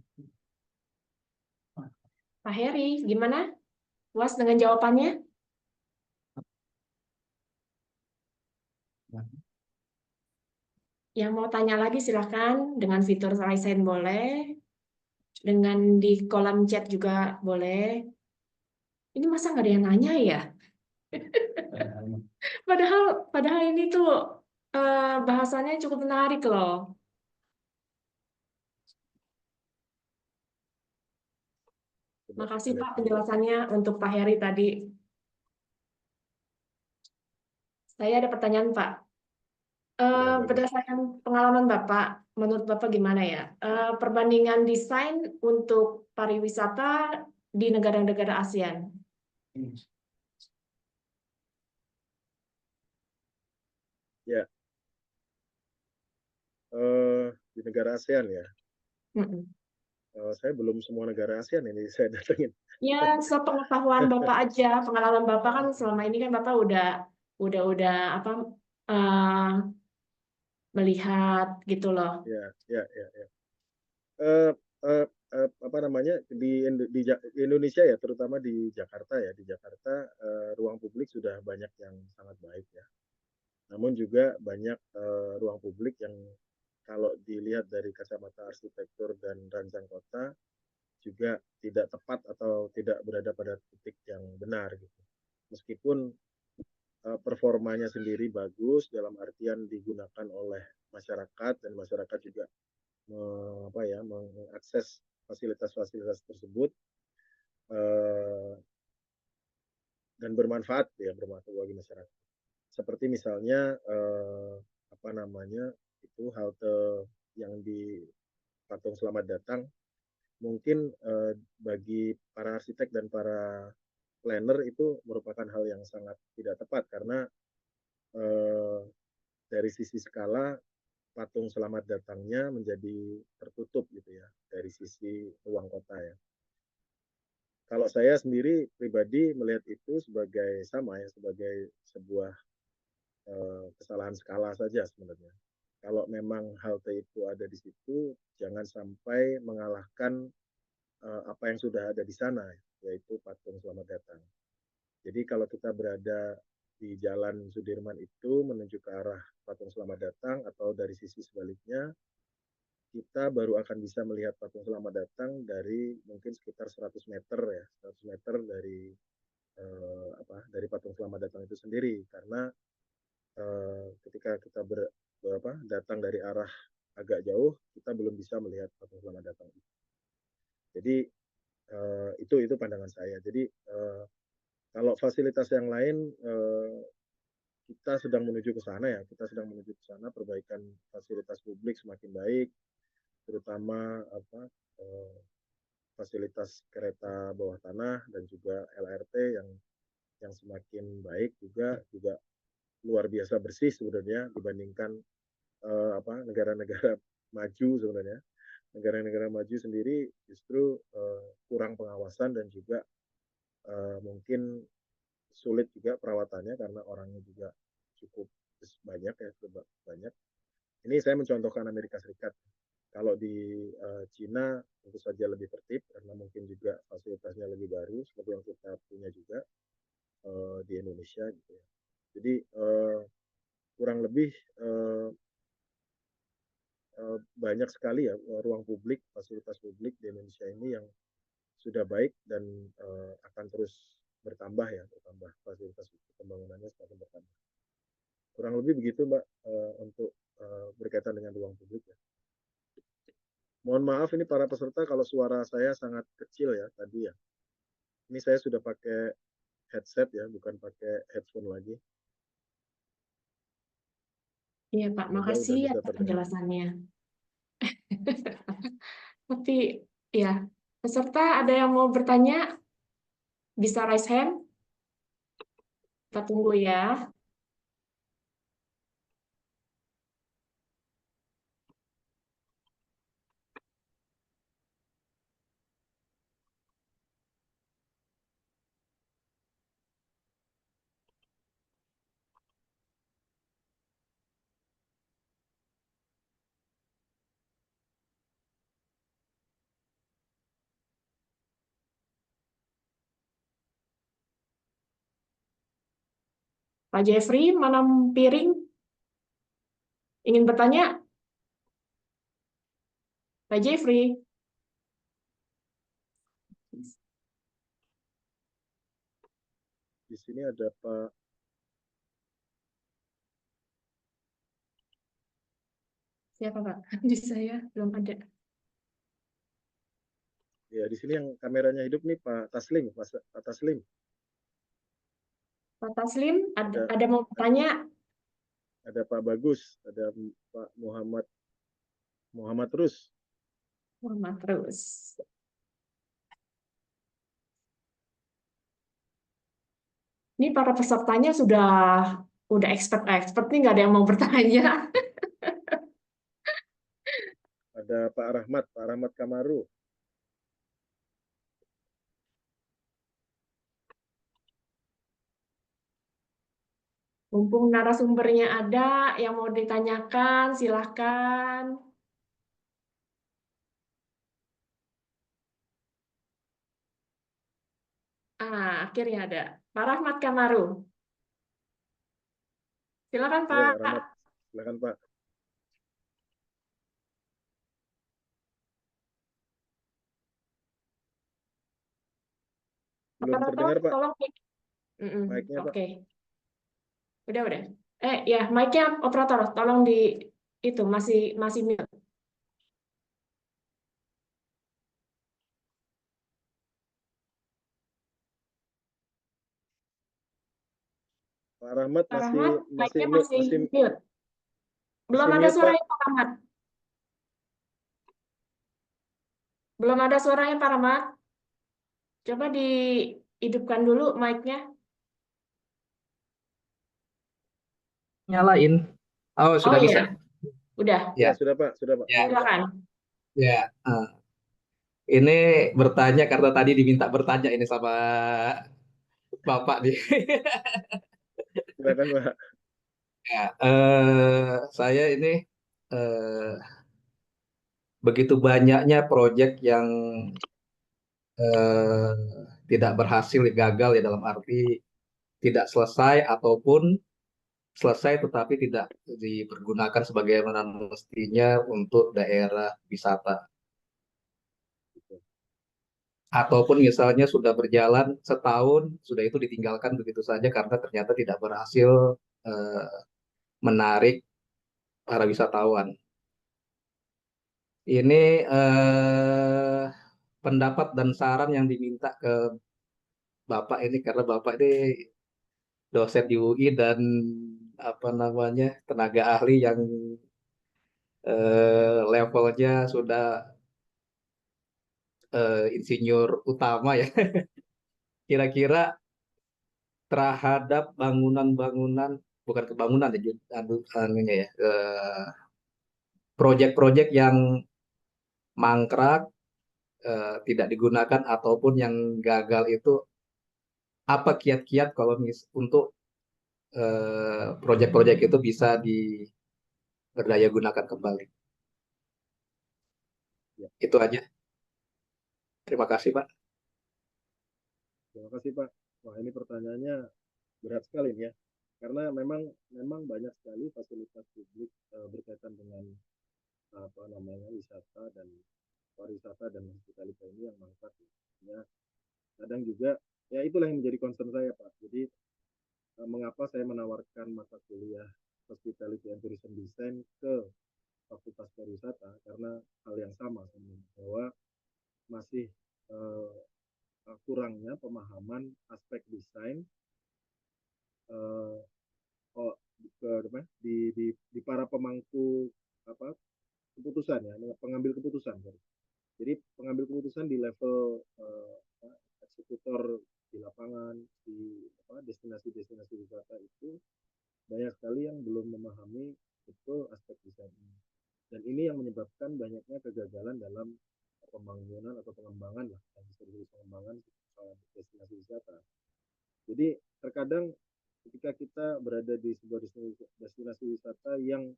Pak Heri, gimana? Puas dengan jawabannya? Yang mau tanya lagi silahkan, dengan fitur raise hand boleh, dengan di kolom chat juga boleh. Ini masa nggak ada yang nanya ya? Padahal padahal ini tuh bahasanya cukup menarik loh. Coba Makasih saya lihat Pak dulu. penjelasannya untuk Pak Heri tadi. Saya ada pertanyaan Pak. Ya, bagus. Berdasarkan pengalaman Bapak, menurut Bapak gimana ya? Perbandingan desain untuk pariwisata di negara-negara ASEAN. Ya, di negara ASEAN ya. Mm-mm. Saya belum semua negara ASEAN ini saya datengin. Ya, sepengetahuan Bapak aja, pengalaman Bapak kan selama ini kan Bapak udah apa eh, melihat gitu loh. Ya, ya, ya, ya. Eh, Apa namanya di Indonesia ya, terutama di Jakarta ya. Di Jakarta ruang publik sudah banyak yang sangat baik ya. Namun juga banyak ruang publik yang kalau dilihat dari kacamata arsitektur dan rancang kota juga tidak tepat atau tidak berada pada titik yang benar gitu. Meskipun performanya sendiri bagus dalam artian digunakan oleh masyarakat dan masyarakat juga mengakses fasilitas-fasilitas tersebut eh, dan bermanfaat bagi masyarakat. Seperti misalnya apa namanya itu halte yang di Patung Selamat Datang, mungkin bagi para arsitek dan para planner itu merupakan hal yang sangat tidak tepat karena eh, dari sisi skala patung selamat datangnya menjadi tertutup gitu ya dari sisi ruang kota ya. Kalau saya sendiri pribadi melihat itu sebagai sama ya, sebagai sebuah kesalahan skala saja sebenarnya. Kalau memang halte itu ada di situ, jangan sampai mengalahkan apa yang sudah ada di sana, yaitu patung selamat datang. Jadi kalau kita berada di Jalan Sudirman itu menuju ke arah patung selamat datang atau dari sisi sebaliknya, kita baru akan bisa melihat patung selamat datang dari mungkin sekitar 100 meter ya, 100 meter dari patung selamat datang itu sendiri karena ketika kita datang dari arah agak jauh, kita belum bisa melihat patung selamat datang. Jadi itu pandangan saya. Jadi kalau fasilitas yang lain kita sedang menuju ke sana ya, kita sedang menuju ke sana perbaikan fasilitas publik semakin baik, terutama eh, fasilitas kereta bawah tanah dan juga LRT yang semakin baik juga luar biasa bersih sebenarnya dibandingkan negara-negara maju sebenarnya. Negara-negara maju sendiri justru kurang pengawasan dan juga mungkin sulit juga perawatannya karena orangnya juga cukup banyak ya, cukup banyak. Ini saya mencontohkan Amerika Serikat. Kalau di Cina tentu saja lebih tertib karena mungkin juga fasilitasnya lebih baru seperti yang kita punya juga di Indonesia gitu ya. Jadi kurang lebih banyak sekali ya ruang publik, fasilitas publik di Indonesia ini yang sudah baik dan akan terus bertambah ya, bertambah fasilitas pembangunannya semakin bertambah. Kurang lebih begitu Mbak untuk berkaitan dengan ruang publik ya. Mohon maaf ini para peserta kalau suara saya sangat kecil ya tadi ya. Ini saya sudah pakai headset ya, bukan pakai headphone lagi. Iya Pak, Semoga makasih udah bisa atas terdengar. penjelasannya. Tapi ya, peserta ada yang mau bertanya, bisa raise hand. Kita tunggu ya. Pak Jeffrey, mana piring? Ingin bertanya? Pak Jeffrey? Di sini ada Pak. Siapa Pak? Di saya belum ada. Ya, di sini yang kameranya hidup nih Pak Taslim, Pak Taslim. Pak Taslim, Ada ada mau bertanya? ada Pak Bagus, ada Pak Muhammad Rus. Muhammad terus. Ini para pesertanya udah expert nih, nggak ada yang mau bertanya. Ada Pak Rahmat Kamaru. Mumpung narasumbernya ada, yang mau ditanyakan, silahkan. Akhirnya ada. Pak Rahmat Kamaru. Silakan Ya, Pak. Pak Rahmat. Silakan Pak. Belum Operator, terdengar Pak. tolong. Mic-nya Pak. Oke. Udah. Ya, mic-nya operator, tolong itu masih mute. Pak Rahmat Pak Rahmat, masih mic-nya masih mute. Belum masih ada mute Pak. suaranya Pak Rahmat. Belum ada suaranya Pak Rahmat. Coba dihidupkan dulu mic-nya. Nyalain. Oh, Oh sudah bisa. iya, udah. Ya, Ya, sudah Pak, sudah Pak. ya, Silakan Pak. Silakan. ya. Ini bertanya karena tadi diminta bertanya ini sama Bapak nih. Silakan Pak. Ya, saya ini eh, begitu banyaknya proyek yang eh, tidak berhasil, gagal ya dalam arti tidak selesai ataupun selesai tetapi tidak dipergunakan sebagaimana mestinya untuk daerah wisata. Ataupun misalnya sudah berjalan setahun, sudah itu ditinggalkan begitu saja karena ternyata tidak berhasil eh, menarik para wisatawan. Ini pendapat dan saran yang diminta ke Bapak ini karena Bapak ini dosen di UI dan apa namanya tenaga ahli yang levelnya sudah insinyur utama ya. Kira-kira terhadap bangunan-bangunan bukan kebangunan ya, anunya ya, proyek-proyek yang mangkrak, tidak digunakan ataupun yang gagal itu apa kiat-kiat kalau untuk proyek-proyek itu bisa diberdaya gunakan kembali. Ya. Itu aja. Terima kasih, Pak. Terima kasih Pak. Wah, ini pertanyaannya berat sekali nih ya. Karena memang banyak sekali fasilitas publik berkaitan dengan apa namanya wisata dan pariwisata dan hospitality ini yang mangkrak ya. Kadang juga ya itulah yang menjadi concern saya Pak. Jadi mengapa saya menawarkan mata kuliah Hospitality and Tourism Design ke Fakultas Pariwisata karena hal yang sama bahwa masih uh, kurangnya pemahaman aspek desain uh, di para pemangku apa keputusan ya pengambil keputusan. Jadi pengambil keputusan di level eksekutor di lapangan di destinasi-destinasi wisata itu banyak sekali yang belum memahami betul aspek desain ini. Dan ini yang menyebabkan banyaknya kegagalan dalam pembangunan atau pengembangan lah, yang bisa disebut pengembangan destinasi wisata. Jadi terkadang ketika kita berada di sebuah destinasi wisata yang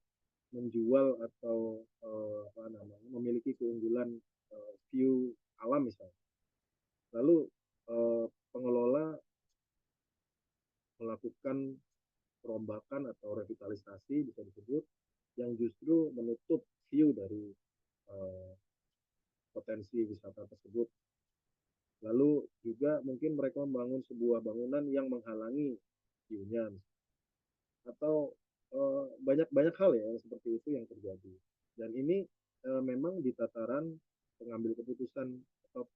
menjual atau apa namanya memiliki keunggulan view alam misalnya, lalu pengelola melakukan perombakan atau revitalisasi bisa disebut, yang justru menutup view dari potensi wisata tersebut. Lalu juga mungkin mereka membangun sebuah bangunan yang menghalangi view-nya, atau banyak hal ya seperti itu yang terjadi. Dan ini memang di tataran pengambil keputusan atau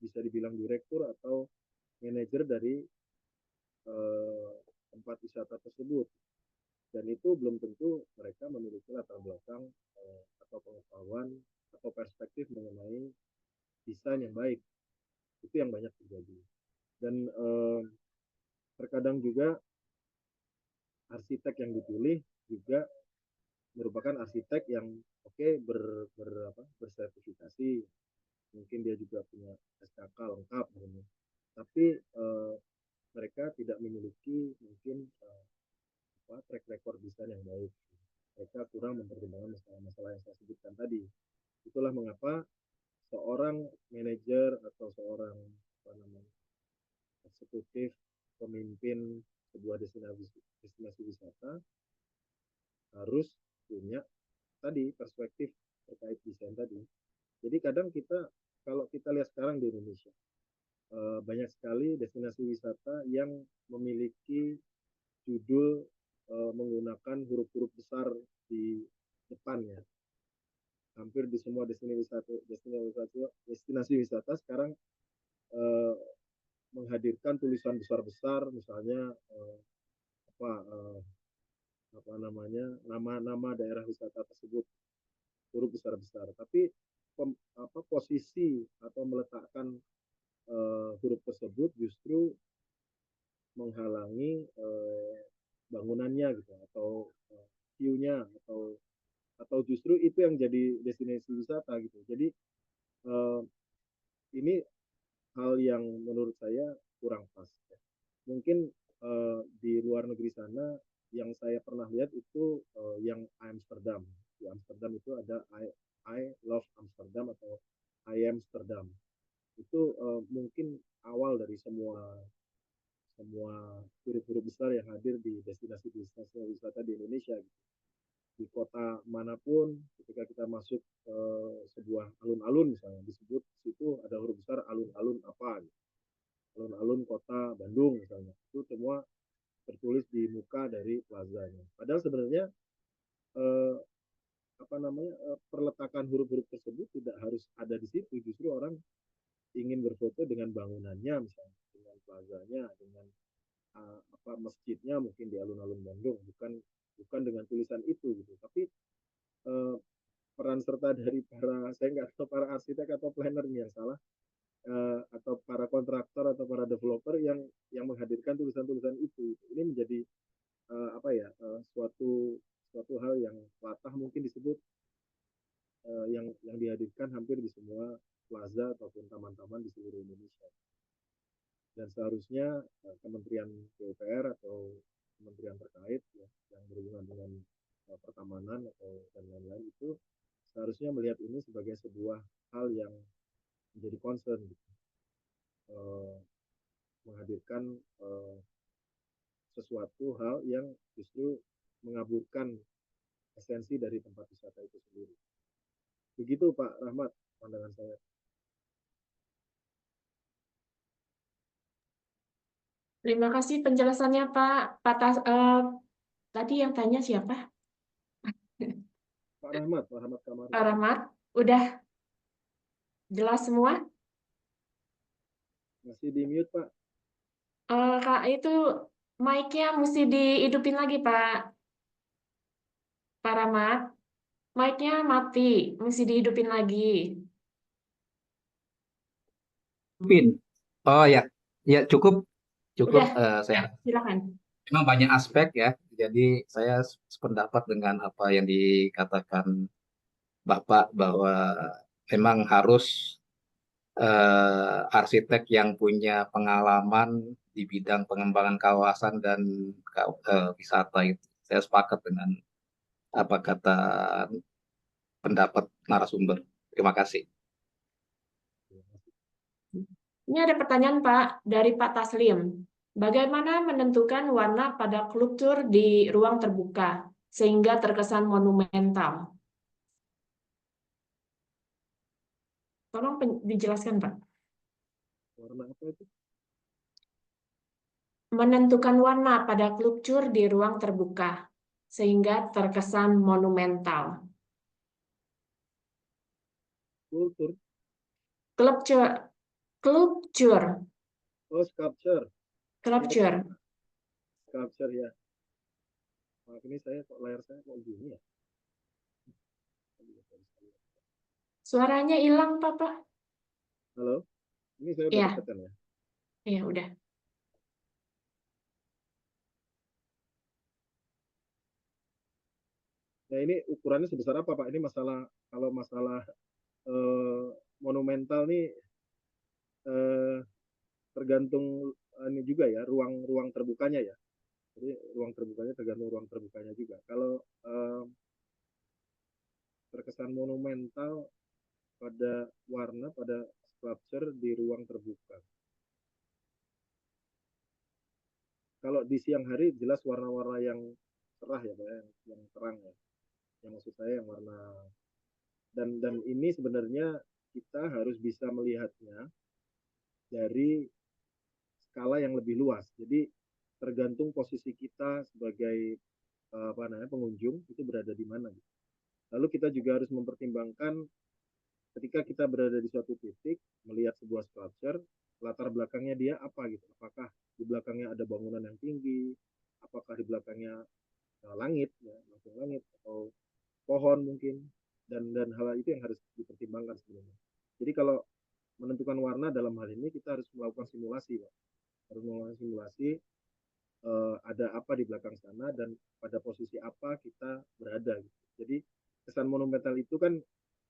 bisa dibilang direktur atau manajer dari tempat wisata tersebut. Dan itu belum tentu mereka memiliki latar belakang atau pengetahuan atau perspektif mengenai desain yang baik. Itu yang banyak terjadi. Dan terkadang juga arsitek yang dipilih juga merupakan arsitek yang bersertifikasi, mungkin dia juga punya SKK lengkap, tapi mereka tidak memiliki mungkin track record desain yang baik. Mereka kurang mempertimbangkan masalah-masalah yang saya sebutkan tadi. Itulah mengapa seorang manajer atau seorang eksekutif pemimpin sebuah destinasi wisata harus punya tadi perspektif terkait desain tadi. Jadi kadang kalau kita lihat sekarang di Indonesia, banyak sekali destinasi wisata yang memiliki judul menggunakan huruf-huruf besar di depannya. Hampir di semua destinasi wisata sekarang menghadirkan tulisan besar-besar, misalnya nama-nama daerah wisata tersebut huruf besar-besar. Tapi posisi atau meletakkan huruf tersebut justru menghalangi bangunannya gitu, atau view-nya, atau justru itu yang jadi destinasi wisata gitu. Jadi ini hal yang menurut saya kurang pas. Mungkin di luar negeri sana yang saya pernah lihat itu yang Amsterdam. Di Amsterdam itu ada I Love Amsterdam atau I Amsterdam. Itu mungkin awal dari semua huruf-huruf besar yang hadir di destinasi-destinasi wisata di Indonesia. Di kota manapun, ketika kita masuk ke sebuah alun-alun misalnya, disebut situ ada huruf besar alun-alun apa, alun-alun kota Bandung misalnya, itu semua tertulis di muka dari plazanya. Padahal sebenarnya perletakan huruf-huruf tersebut tidak harus ada di situ. Justru orang ingin berfoto dengan bangunannya misalnya, dengan plazanya, dengan masjidnya mungkin di alun-alun Bandung, bukan dengan tulisan itu gitu. Tapi peran serta dari saya nggak tahu para arsitek atau planner yang salah, atau para kontraktor atau para developer yang menghadirkan tulisan-tulisan itu. Ini menjadi suatu hal yang latah mungkin disebut, yang dihadirkan hampir di semua plaza ataupun taman-taman di seluruh Indonesia. Dan seharusnya Kementerian PUPR atau kementerian terkait ya, yang berhubungan dengan pertamanan dan lain-lain itu seharusnya melihat ini sebagai sebuah hal yang menjadi concern gitu. Menghadirkan sesuatu hal yang justru mengaburkan esensi dari tempat wisata itu sendiri. Begitu Pak Rahmat pandangan saya. Terima kasih penjelasannya Pak. Tadi yang tanya siapa? Pak Rahmat Kamar. Pak Rahmat, udah jelas semua? Masih di mute Pak. Kak, itu mic-nya mesti dihidupin lagi Pak. Pak Rahmat, mic-nya mati, mesti dihidupin lagi. Oh ya, ya cukup Udah, saya silakan. memang banyak aspek ya. Jadi saya sependapat dengan apa yang dikatakan Bapak bahwa memang harus arsitek yang punya pengalaman di bidang pengembangan kawasan dan wisata itu. Saya sepakat dengan apa kata pendapat narasumber. Terima kasih. Ini ada pertanyaan Pak dari Pak Taslim. Bagaimana menentukan warna pada skulptur di ruang terbuka sehingga terkesan monumental? Tolong dijelaskan, Pak. Warna apa itu? Menentukan warna pada skulptur di ruang terbuka sehingga terkesan monumental. Kultur. Sculpture, sculpture, Oh, sculpture. sculpture. Sculpture ya. Maaf, ini saya kok layar saya kok gini ya? Suaranya hilang, Papa. Halo? Ini saya udah Iya, deketan ya. iya udah. Nah, ini ukurannya sebesar apa, Pak? Ini masalah, kalau masalah eh, monumental nih eh, tergantung ini juga ya, ruang-ruang terbukanya ya. Jadi ruang terbukanya tergantung ruang terbukanya juga. Kalau terkesan monumental pada warna, pada sculpture di ruang terbuka. Kalau di siang hari jelas warna-warna yang cerah ya, Pak, yang terang ya. Yang maksud saya yang warna, dan ini sebenarnya kita harus bisa melihatnya dari skala yang lebih luas. Jadi tergantung posisi kita sebagai apa namanya pengunjung itu berada di mana. Lalu kita juga harus mempertimbangkan ketika kita berada di suatu titik melihat sebuah sculpture, latar belakangnya dia apa gitu. Apakah di belakangnya ada bangunan yang tinggi, apakah di belakangnya langit, ya, langsung langit atau pohon mungkin, dan hal itu yang harus dipertimbangkan sebenarnya. Jadi kalau menentukan warna dalam hal ini kita harus melakukan simulasi, Pak. Harus melakukan simulasi ada apa di belakang sana dan pada posisi apa kita berada. Gitu. Jadi kesan monumental itu kan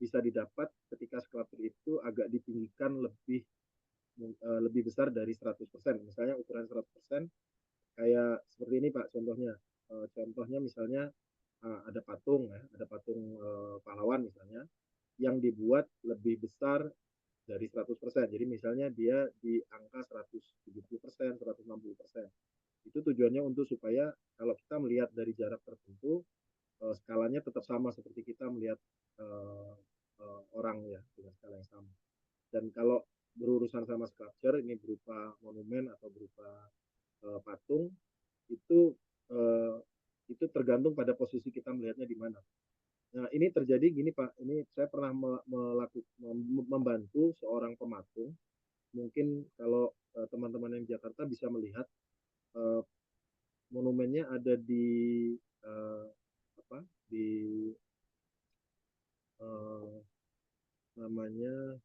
bisa didapat ketika skulptur itu agak ditinggikan lebih besar dari 100%. Misalnya ukuran 100%, kayak seperti ini Pak contohnya. Contohnya misalnya ada patung ya, ada patung pahlawan misalnya yang dibuat lebih besar dari 100%. Jadi misalnya dia di angka 170%, 160%. Itu tujuannya untuk supaya kalau kita melihat dari jarak tertentu, skalanya tetap sama seperti kita melihat orang ya dengan skala yang sama. Dan kalau berurusan sama sculpture ini berupa monumen atau berupa patung, itu uh, itu tergantung pada posisi kita melihatnya di mana. Nah, ini terjadi gini Pak, ini saya pernah membantu seorang pematung. Mungkin kalau teman-teman yang di Jakarta bisa melihat uh, monumennya ada di uh, apa di uh, namanya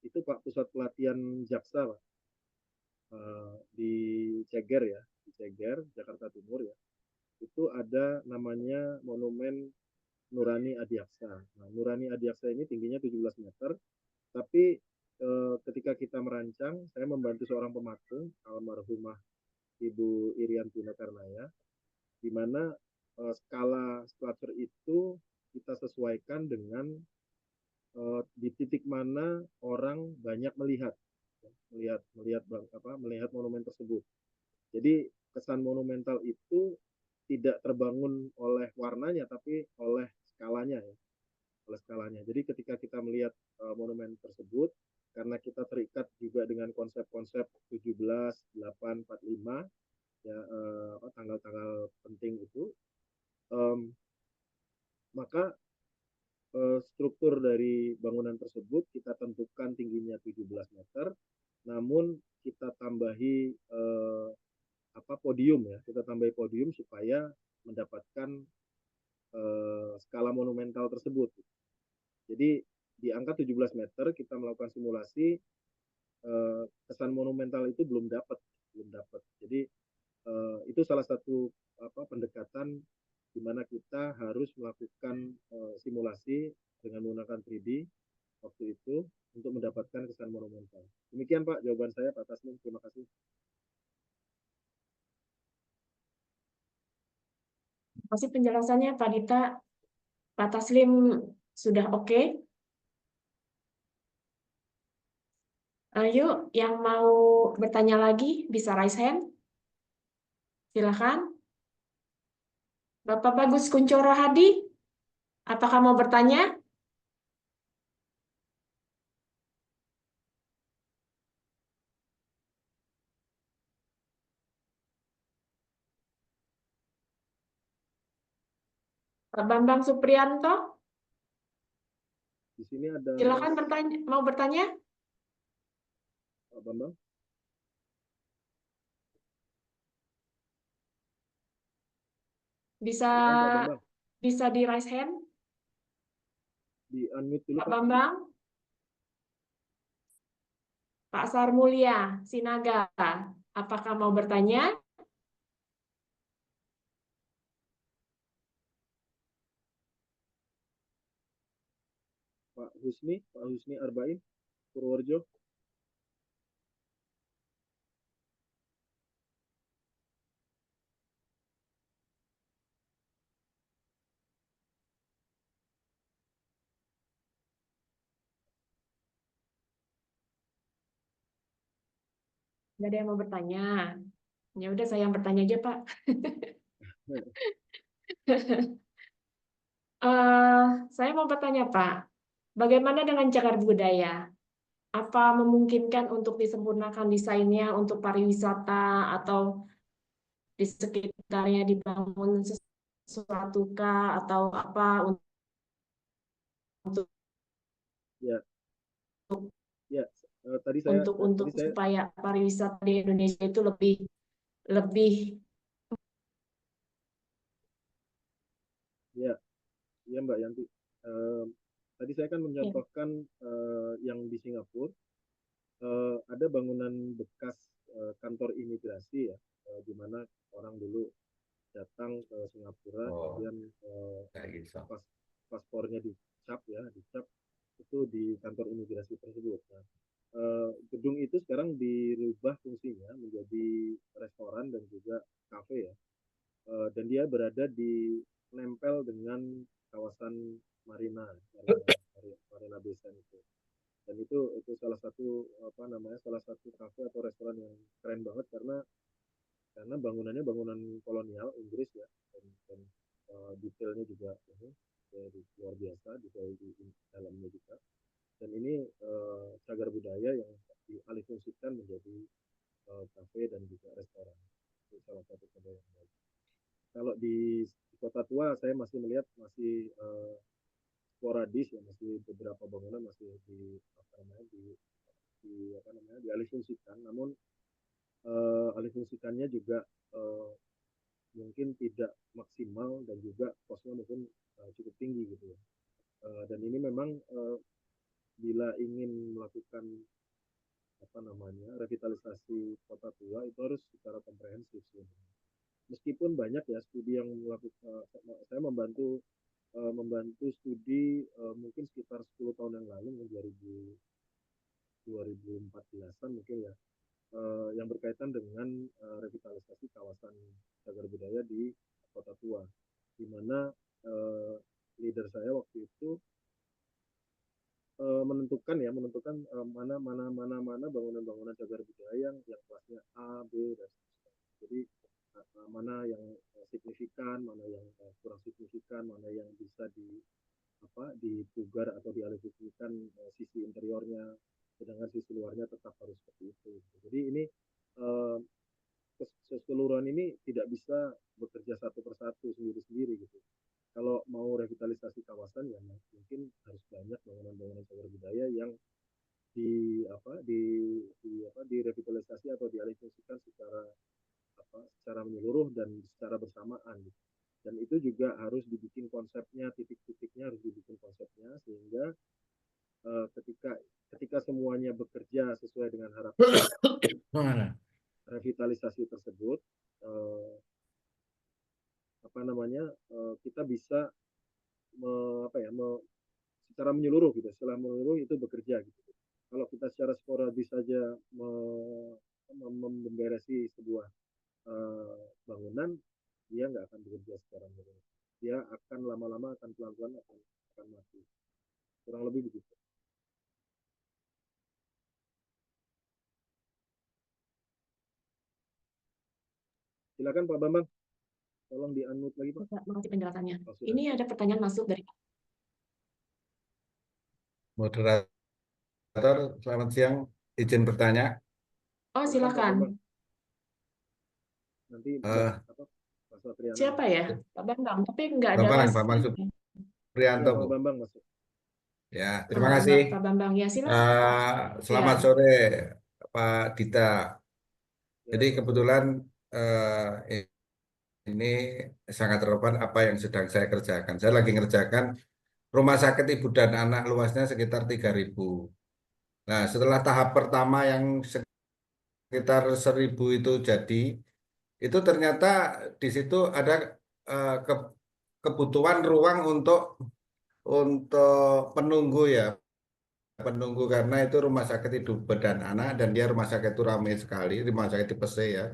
itu Pak pusat pelatihan jaksa Pak. Di Ceger ya, di Ceger Jakarta Timur ya, itu ada namanya monumen Nurani Adiaksa. Nah, Nurani Adiaksa ini tingginya 17 meter, tapi ketika kita merancang, saya membantu seorang pematung almarhumah Ibu Irian Tuna Karnaya, di mana skala sculpture itu kita sesuaikan dengan di titik mana orang banyak melihat melihat monumen tersebut. Jadi kesan monumental itu tidak terbangun oleh warnanya tapi oleh skalanya ya, oleh skalanya. Jadi ketika kita melihat monumen tersebut, karena kita terikat juga dengan konsep-konsep 17, 8, 45 ya, tanggal-tanggal penting itu, maka struktur dari bangunan tersebut kita tentukan tingginya 17 meter, namun kita tambahi podium ya, kita tambahi podium supaya mendapatkan skala monumental tersebut. Jadi di angka 17 meter kita melakukan simulasi, kesan monumental itu belum dapat. Jadi itu salah satu pendekatan di mana kita harus melakukan simulasi dengan menggunakan 3D waktu itu untuk mendapatkan kesan monumental. Demikian Pak jawaban saya Pak Taslim. Terima kasih. Terima kasih penjelasannya Pak Dita. Pak Taslim sudah oke? Ayo, yang mau bertanya lagi bisa raise hand. Silakan. Bapak Bagus Kuncoro Hadi, apakah mau bertanya? Pak Bambang Suprianto, Di sini ada silakan Mas bertanya. Mau bertanya? Pak Bambang. Bisa Silakan Pak Bambang. bisa di raise hand, Di unmute dulu Pak Pak. Bambang. Pak Sarmulia Sinaga, apakah mau bertanya? Pak Husni Arba'in, Purworejo. Nggak ada yang mau bertanya. Ya udah saya yang bertanya aja, Pak. Saya mau bertanya, Pak. Bagaimana dengan cagar budaya? Apa memungkinkan untuk disempurnakan desainnya untuk pariwisata atau di sekitarnya dibangun sesuatu kah atau apa untuk Ya, ya. Tadi saya untuk tadi saya supaya pariwisata di Indonesia itu lebih lebih ya, ya Mbak Yanti. Eh, Tadi saya kan ya, mencontohkan yang di Singapura. Ada bangunan bekas kantor imigrasi ya, di mana orang dulu datang ke Singapura, Oh, kemudian kayak gitu. pas paspornya dicap itu di kantor imigrasi tersebut. Nah, gedung itu sekarang dirubah fungsinya menjadi restoran dan juga kafe ya. Dan dia berada di nempel dengan kawasan Marina Bay Sands itu. Dan itu salah satu apa namanya salah satu kafe atau restoran yang keren banget karena bangunannya bangunan kolonial Inggris ya, dan detailnya juga luar biasa, detail di dalamnya juga. Dan ini cagar budaya yang dialihfungsikan menjadi kafe dan juga restoran. Itu salah satu contoh yang baik. Kalau di Kota Tua saya masih melihat masih sporadis ya, masih beberapa bangunan masih di apa namanya di apa namanya dialihfungsikan, namun alihfungsikannya juga mungkin tidak maksimal dan juga kosnya mungkin cukup tinggi gitu ya. Dan ini memang bila ingin melakukan apa namanya revitalisasi kota tua itu harus secara komprehensif sih. Meskipun banyak ya studi yang melakukan, saya membantu studi mungkin sekitar 10 tahun yang lalu, 2014-an mungkin ya, yang berkaitan dengan revitalisasi kawasan cagar budaya di Kota Tua, di mana leader saya waktu itu menentukan mana bangunan-bangunan cagar budaya yang kelasnya A, B dan seterusnya. Jadi mana yang signifikan, mana yang kurang signifikan, mana yang bisa dipugar atau dialihfungsikan sisi interiornya, sedangkan sisi luarnya tetap harus seperti itu. Jadi ini uh, keseluruhan ini tidak bisa bekerja satu persatu sendiri-sendiri gitu. Kalau mau revitalisasi kawasan ya mungkin harus banyak bangunan-bangunan cagar budaya yang direvitalisasi atau dialihfungsikan secara menyeluruh dan secara bersamaan gitu. Dan itu juga harus dibikin konsepnya, titik-titiknya harus dibikin konsepnya sehingga ketika ketika semuanya bekerja sesuai dengan harapan revitalisasi tersebut, eh, kita bisa me, apa ya me, secara menyeluruh gitu, setelah menyeluruh itu bekerja gitu. Kalau kita secara sporadis saja memberesi sebuah bangunan, dia nggak akan bekerja secara menyeluruh. Dia akan lama-lama akan pelan-pelan akan mati. Kurang lebih begitu. Silakan Pak Bambang. Tolong di-unmute lagi Pak. Pak, makasih penjelasannya. Oh, sudah. Ini ada pertanyaan masuk dari Moderator, selamat siang. Izin bertanya. Oh, Silakan, Pak silakan. Bambang. Nanti Eh, Pak Satriana. Siapa ya? Pak Bambang, tapi nggak ada Bambang respon. Supriyanto, Ya, Bu. Pak Bambang masuk. Ya, terima kasih. Pak Bambang, ya silakan. Selamat Ya. sore, Pak Dita. Ya, Jadi Pak. kebetulan ini sangat relevan apa yang sedang saya kerjakan. Saya lagi ngerjakan rumah sakit ibu dan anak luasnya sekitar 3.000. Nah, setelah tahap pertama yang sekitar 1.000 itu jadi, itu ternyata di situ ada kebutuhan ruang untuk penunggu ya, penunggu karena itu rumah sakit ibu dan anak dan dia rumah sakit itu ramai sekali, rumah sakit tipe C ya.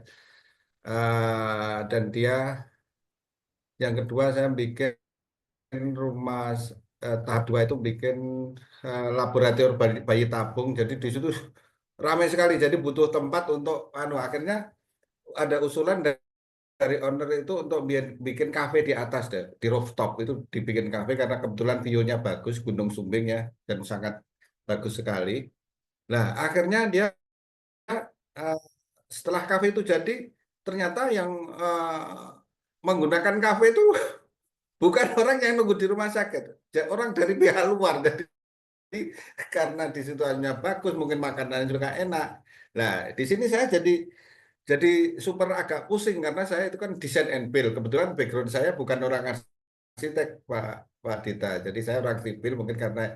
Dan dia yang kedua saya bikin rumah tahap 2 itu bikin laboratorium bayi tabung. Jadi di situ ramai sekali. Jadi butuh tempat untuk akhirnya ada usulan dari owner itu untuk bikin kafe di atas deh, di rooftop itu dibikin kafe karena kebetulan view-nya bagus, Gunung Sumbing ya, dan sangat bagus sekali. Nah, akhirnya dia eh, setelah kafe itu jadi, ternyata yang menggunakan kafe itu bukan orang yang nunggu di rumah sakit, orang dari pihak luar. Jadi karena di situ hanya bagus, mungkin makanannya juga enak. Nah, di sini saya jadi super agak pusing karena saya itu kan desain and build. Kebetulan background saya bukan orang arsitek, Pak Dita. Jadi saya orang sipil, mungkin karena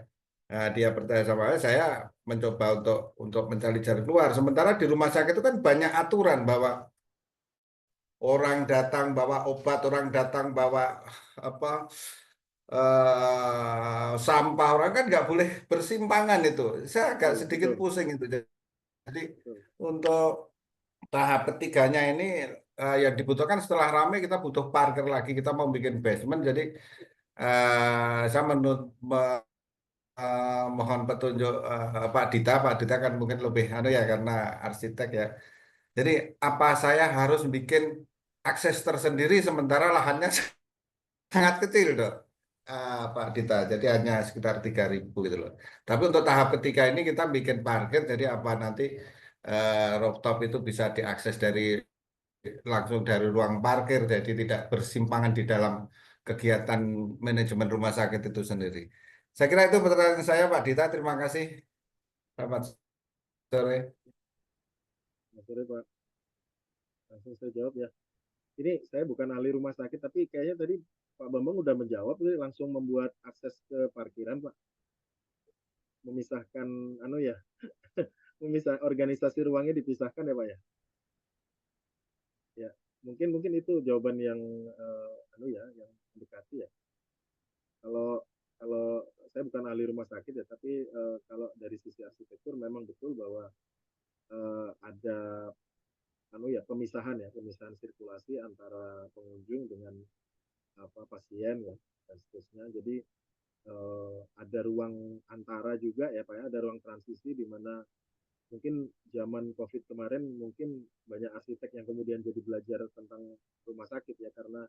dia percaya sama saya mencoba untuk mencari jalan keluar. Sementara di rumah sakit itu kan banyak aturan bahwa orang datang bawa obat, orang datang bawa apa sampah, orang kan nggak boleh bersimpangan itu. Saya agak sedikit Betul. pusing itu. Jadi Betul. untuk tahap ketiganya ini yang dibutuhkan setelah ramai kita butuh parkir lagi, kita mau bikin basement. Jadi saya mohon petunjuk Pak Dita. Pak Dita kan mungkin lebih ya karena arsitek ya. Jadi apa saya harus bikin akses tersendiri sementara lahannya sangat kecil dok, Pak Dita. Jadi hanya sekitar 3.000 gitu loh. Tapi untuk tahap ketiga ini kita bikin parkir. Jadi apa nanti rooftop itu bisa diakses langsung dari ruang parkir. Jadi tidak bersimpangan di dalam kegiatan manajemen rumah sakit itu sendiri. Saya kira itu pertanyaan saya Pak Dita. Terima kasih. Selamat sore. Selamat sore Pak. Langsung saya jawab ya. Ini saya bukan ahli rumah sakit, tapi kayaknya tadi Pak Bambang udah menjawab, langsung membuat akses ke parkiran Pak. Memisahkan ya, organisasi ruangnya dipisahkan ya Pak ya. Ya, mungkin itu jawaban yang yang mendekati ya. Kalau saya bukan ahli rumah sakit ya, tapi kalau dari sisi arsitektur memang betul bahwa ada pemisahan sirkulasi antara pengunjung dengan pasien ya dan seterusnya. Jadi ada ruang antara juga ya Pak ya, ada ruang transisi di mana mungkin zaman COVID kemarin mungkin banyak arsitek yang kemudian jadi belajar tentang rumah sakit ya, karena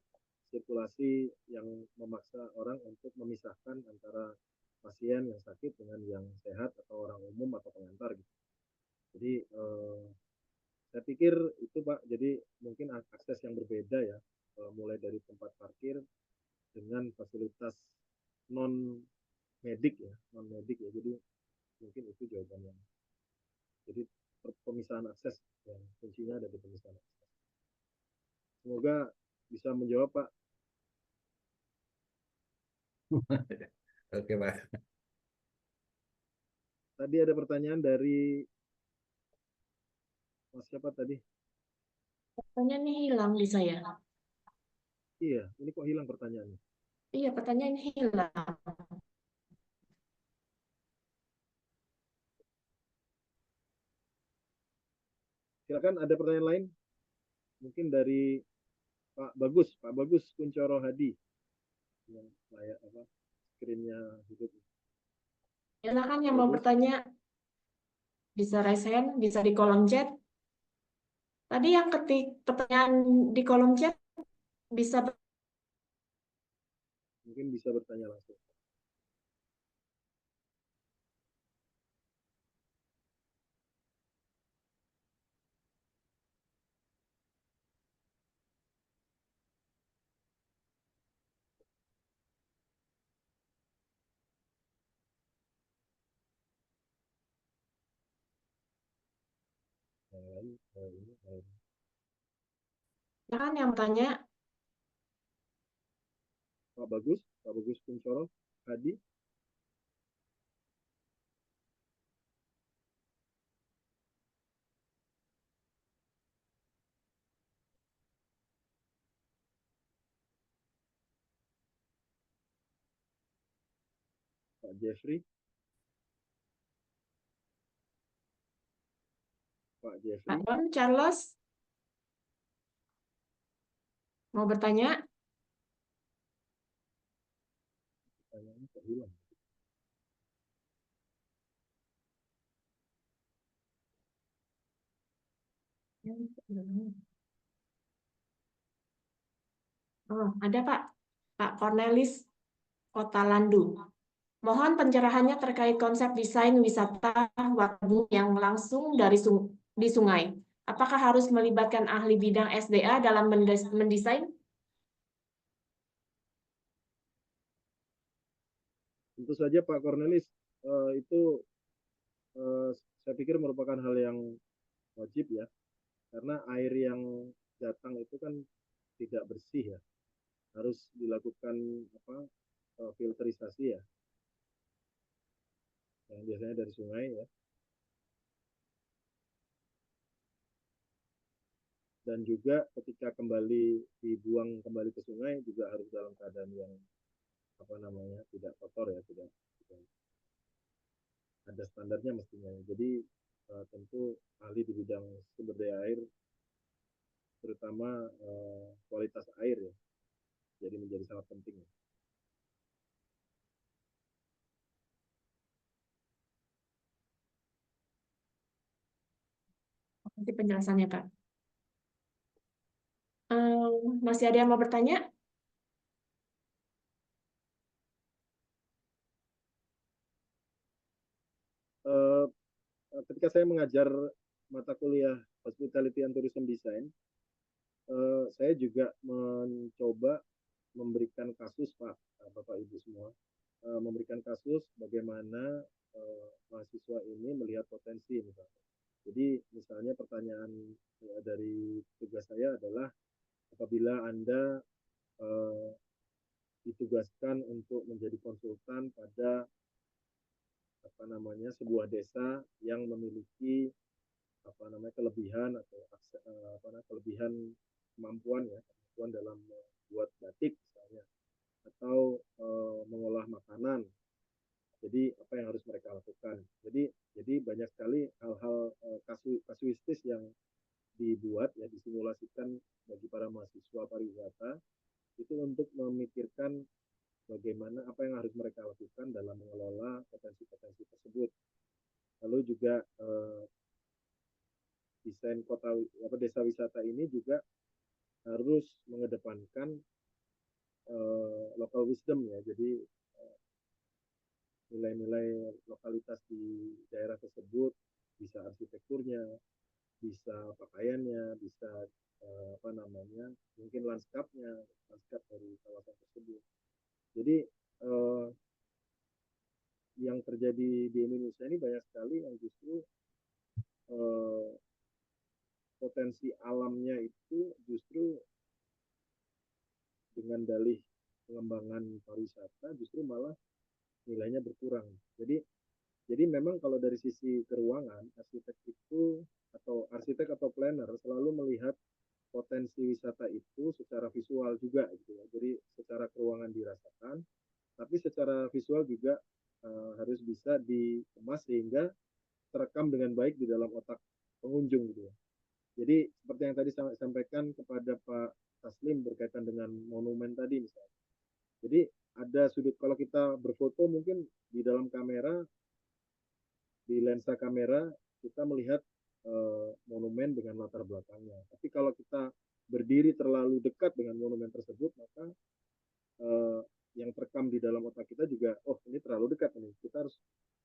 sirkulasi yang memaksa orang untuk memisahkan antara pasien yang sakit dengan yang sehat atau orang umum atau pengantar gitu. Jadi saya pikir itu Pak, jadi mungkin akses yang berbeda ya, mulai dari tempat parkir dengan fasilitas non medik ya. Jadi mungkin itu jawabannya. Jadi pemisahan akses yang kuncinya ada di pemisahan akses. Semoga bisa menjawab Pak. Oke Pak. Tadi ada pertanyaan dari Mas siapa tadi? Pertanyaannya hilang di saya. Iya, ini kok hilang pertanyaannya? Iya, pertanyaan hilang. Silakan ada pertanyaan lain? Mungkin dari Pak Bagus Kuncoro Hadi. Yang layak screen-nya hidup. Silakan yang mau bertanya bisa raise hand, bisa di kolom chat. Tadi yang ketik pertanyaan di kolom chat bisa Mungkin bisa bertanya langsung. Yang lain, ini, kan yang tanya. Pak Bagus Kuncoro, Hadi. Pak Jeffrey, Pak Pak Jeffrey, Don, Charles, mau bertanya? pertanyaannya kok hilang. Oh, ada Pak. Pak Cornelis Kotalandu. Mohon pencerahannya terkait konsep desain wisata waktu yang langsung dari di sungai. Apakah harus melibatkan ahli bidang SDA dalam mendesain? Tentu saja Pak Cornelis, itu saya pikir merupakan hal yang wajib ya, karena air yang datang itu kan tidak bersih ya, harus dilakukan apa, filterisasi ya, yang biasanya dari sungai ya, dan juga ketika kembali dibuang kembali ke sungai juga harus dalam keadaan yang apa namanya tidak kotor ya, tidak ada standarnya mestinya. Jadi tentu ahli di bidang sumber daya air, terutama kualitas air ya, jadi menjadi sangat penting. Nanti penjelasannya, Pak. Masih ada yang mau bertanya? Eh, Ketika saya mengajar mata kuliah Hospitality and Tourism Design, saya juga mencoba memberikan kasus Pak, Bapak Ibu semua, memberikan kasus bagaimana mahasiswa ini melihat potensi misalnya. Jadi misalnya pertanyaan dari tugas saya adalah apabila Anda eh, ditugaskan untuk menjadi konsultan pada apa namanya sebuah desa yang memiliki apa namanya kelebihan atau apa namanya kelebihan kemampuan ya, kemampuan dalam membuat batik misalnya, atau mengolah makanan. Jadi apa yang harus mereka lakukan? Jadi banyak sekali hal-hal kasuistis yang dibuat ya, disimulasikan bagi para mahasiswa pariwisata itu untuk memikirkan bagaimana apa yang harus mereka lakukan dalam mengelola potensi-potensi tersebut. Lalu juga desain kota apa desa wisata ini juga harus mengedepankan local wisdom ya. Jadi nilai-nilai lokalitas di daerah tersebut, bisa arsitekturnya, bisa pakaiannya, bisa apa namanya mungkin lanskapnya, lanskap dari kawasan tersebut. Jadi eh, yang terjadi di Indonesia ini banyak sekali yang justru eh, potensi alamnya itu justru dengan dalih pengembangan pariwisata justru malah nilainya berkurang. Jadi memang kalau dari sisi keuangan, arsitek itu atau arsitek atau planner selalu melihat potensi wisata itu secara visual juga gitu ya. Jadi secara keuangan dirasakan, tapi secara visual juga harus bisa dikemas sehingga terekam dengan baik di dalam otak pengunjung gitu ya. Jadi seperti yang tadi saya sampaikan kepada Pak Taslim berkaitan dengan monumen tadi misalnya. Jadi ada sudut kalau kita berfoto mungkin di dalam kamera, di lensa kamera kita melihat monumen dengan latar belakangnya. Tapi kalau kita berdiri terlalu dekat dengan monumen tersebut, maka yang terekam di dalam otak kita juga, oh ini terlalu dekat nih. Kita harus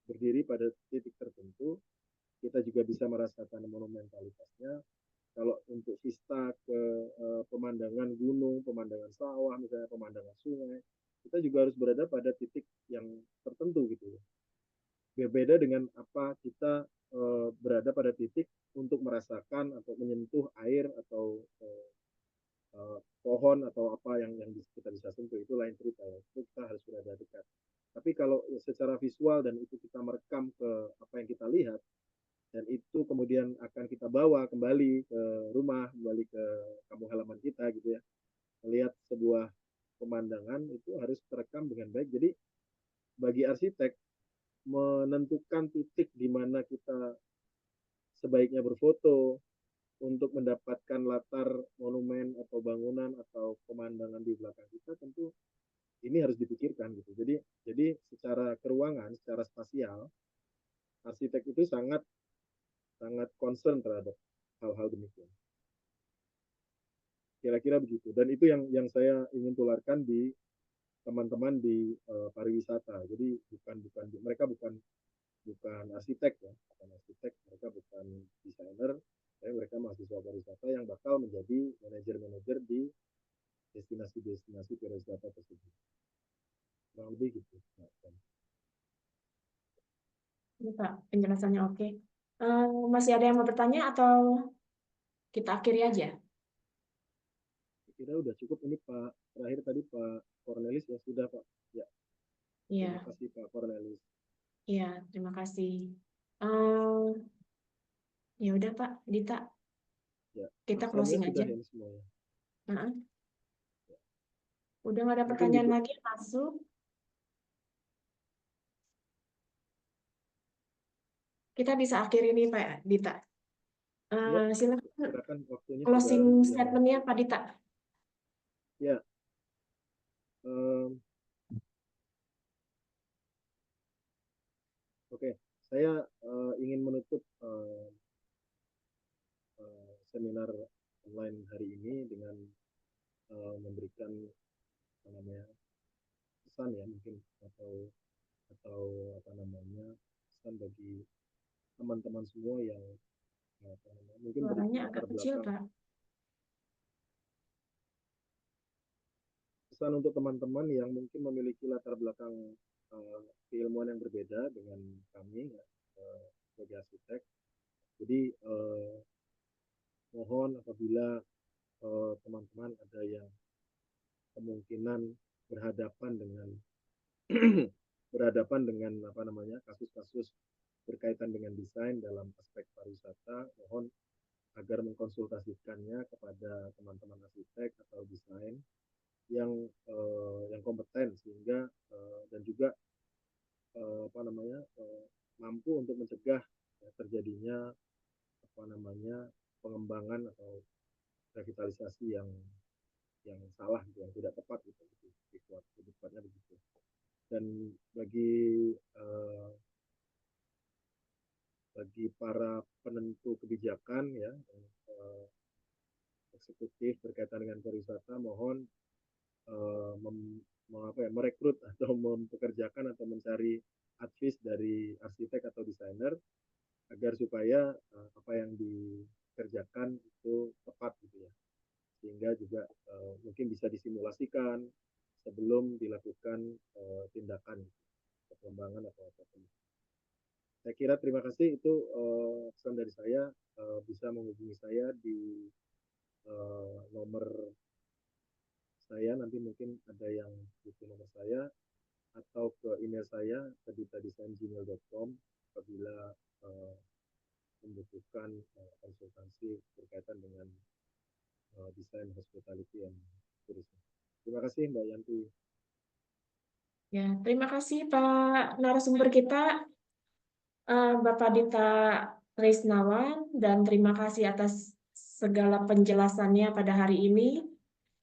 berdiri pada titik tertentu. Kita juga bisa merasakan monumentalitasnya. Kalau untuk vista ke pemandangan gunung, pemandangan sawah, misalnya pemandangan sungai, kita juga harus berada pada titik yang tertentu gitu. Berbeda dengan apa kita berada pada titik untuk merasakan atau menyentuh air atau pohon atau apa yang kita bisa sentuh, itu lain cerita ya. Itu kita harus berada dekat. Tapi kalau secara visual dan itu kita merekam ke apa yang kita lihat, dan itu kemudian akan kita bawa kembali ke rumah, kembali ke kampung halaman kita gitu ya, melihat sebuah pemandangan itu harus terekam dengan baik. Jadi bagi arsitek menentukan titik di mana kita sebaiknya berfoto untuk mendapatkan latar monumen atau bangunan atau pemandangan di belakang kita, tentu ini harus dipikirkan gitu. Jadi secara keruangan, secara spasial, arsitek itu sangat concern terhadap hal-hal demikian. Kira-kira begitu. Dan itu yang saya ingin tularkan di teman-teman di pariwisata. Jadi mereka bukan arsitek ya, bukan arsitek, mereka bukan desainer, tapi mereka mahasiswa pariwisata yang bakal menjadi manajer-manajer di destinasi-destinasi pariwisata tersebut. Kurang lebih gitu. Ini Pak, penjelasannya oke. Masih ada yang mau bertanya atau kita akhiri aja? Kira udah cukup ini Pak. Terakhir tadi Pak Cornelis ya sudah Pak. Ya. Iya, Terima kasih Pak Cornelis. iya, terima kasih. Ya udah Pak, Dita, Ya. kita Maksamnya closing sudah aja. ini semuanya. Udah nggak ada Mungkin pertanyaan gitu. lagi yang masuk. Kita bisa akhiri nih Pak Dita. Ya, Silakan silakan waktunya closing sudah statementnya Pak Dita. ya. Oke, saya ingin menutup seminar online hari ini dengan memberikan apa namanya pesan ya mungkin atau apa namanya pesan bagi teman-teman semua yang apa namanya, mungkin Suaranya latar agak kecil belakang Pak. pesan untuk teman-teman yang mungkin memiliki latar belakang keilmuan yang berbeda dengan kami ya, sebagai arsitek. Jadi mohon apabila teman-teman ada yang kemungkinan berhadapan dengan apa namanya kasus-kasus berkaitan dengan desain dalam aspek pariwisata, mohon agar mengkonsultasikannya kepada teman-teman arsitek atau desain yang kompeten sehingga dan juga apa namanya mampu untuk mencegah ya, terjadinya apa namanya pengembangan atau revitalisasi yang salah gitu, yang tidak tepat gitu, tepatnya begitu. Dan bagi para penentu kebijakan ya eksekutif berkaitan dengan pariwisata, mohon merekrut atau mempekerjakan atau mencari advice dari arsitek atau desainer agar supaya apa yang dikerjakan itu tepat gitu ya, sehingga juga mungkin bisa disimulasikan sebelum dilakukan tindakan pengembangan atau apapun. Saya kira terima kasih itu pesan dari saya, bisa menghubungi saya di nomor saya, nanti mungkin ada yang butuh nomor saya atau ke email saya dita@desain@gmail.com apabila membutuhkan konsultasi berkaitan dengan desain hospitality and tourism. Terima kasih Mbak Yanti. Ya, terima kasih Pak narasumber kita, Bapak Dita Trisnawan, dan terima kasih atas segala penjelasannya pada hari ini.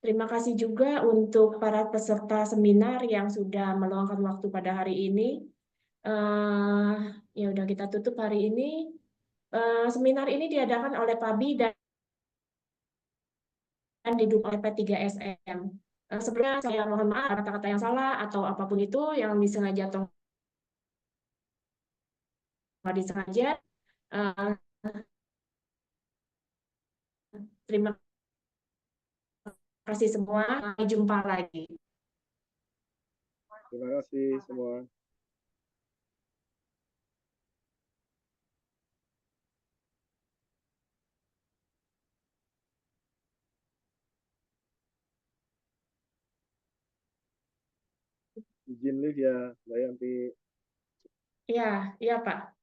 Terima kasih juga untuk para peserta seminar yang sudah meluangkan waktu pada hari ini. Ya udah kita tutup hari ini. Seminar ini diadakan oleh PABI dan didukung oleh P3SM. Sebelumnya saya mohon maaf kata-kata yang salah atau apapun itu yang disengaja atau nggak disengaja. Eh, Terima kasih semua. Sampai jumpa lagi. Terima kasih semua. Izin live ya, Mbak Yanti. Iya, iya Pak.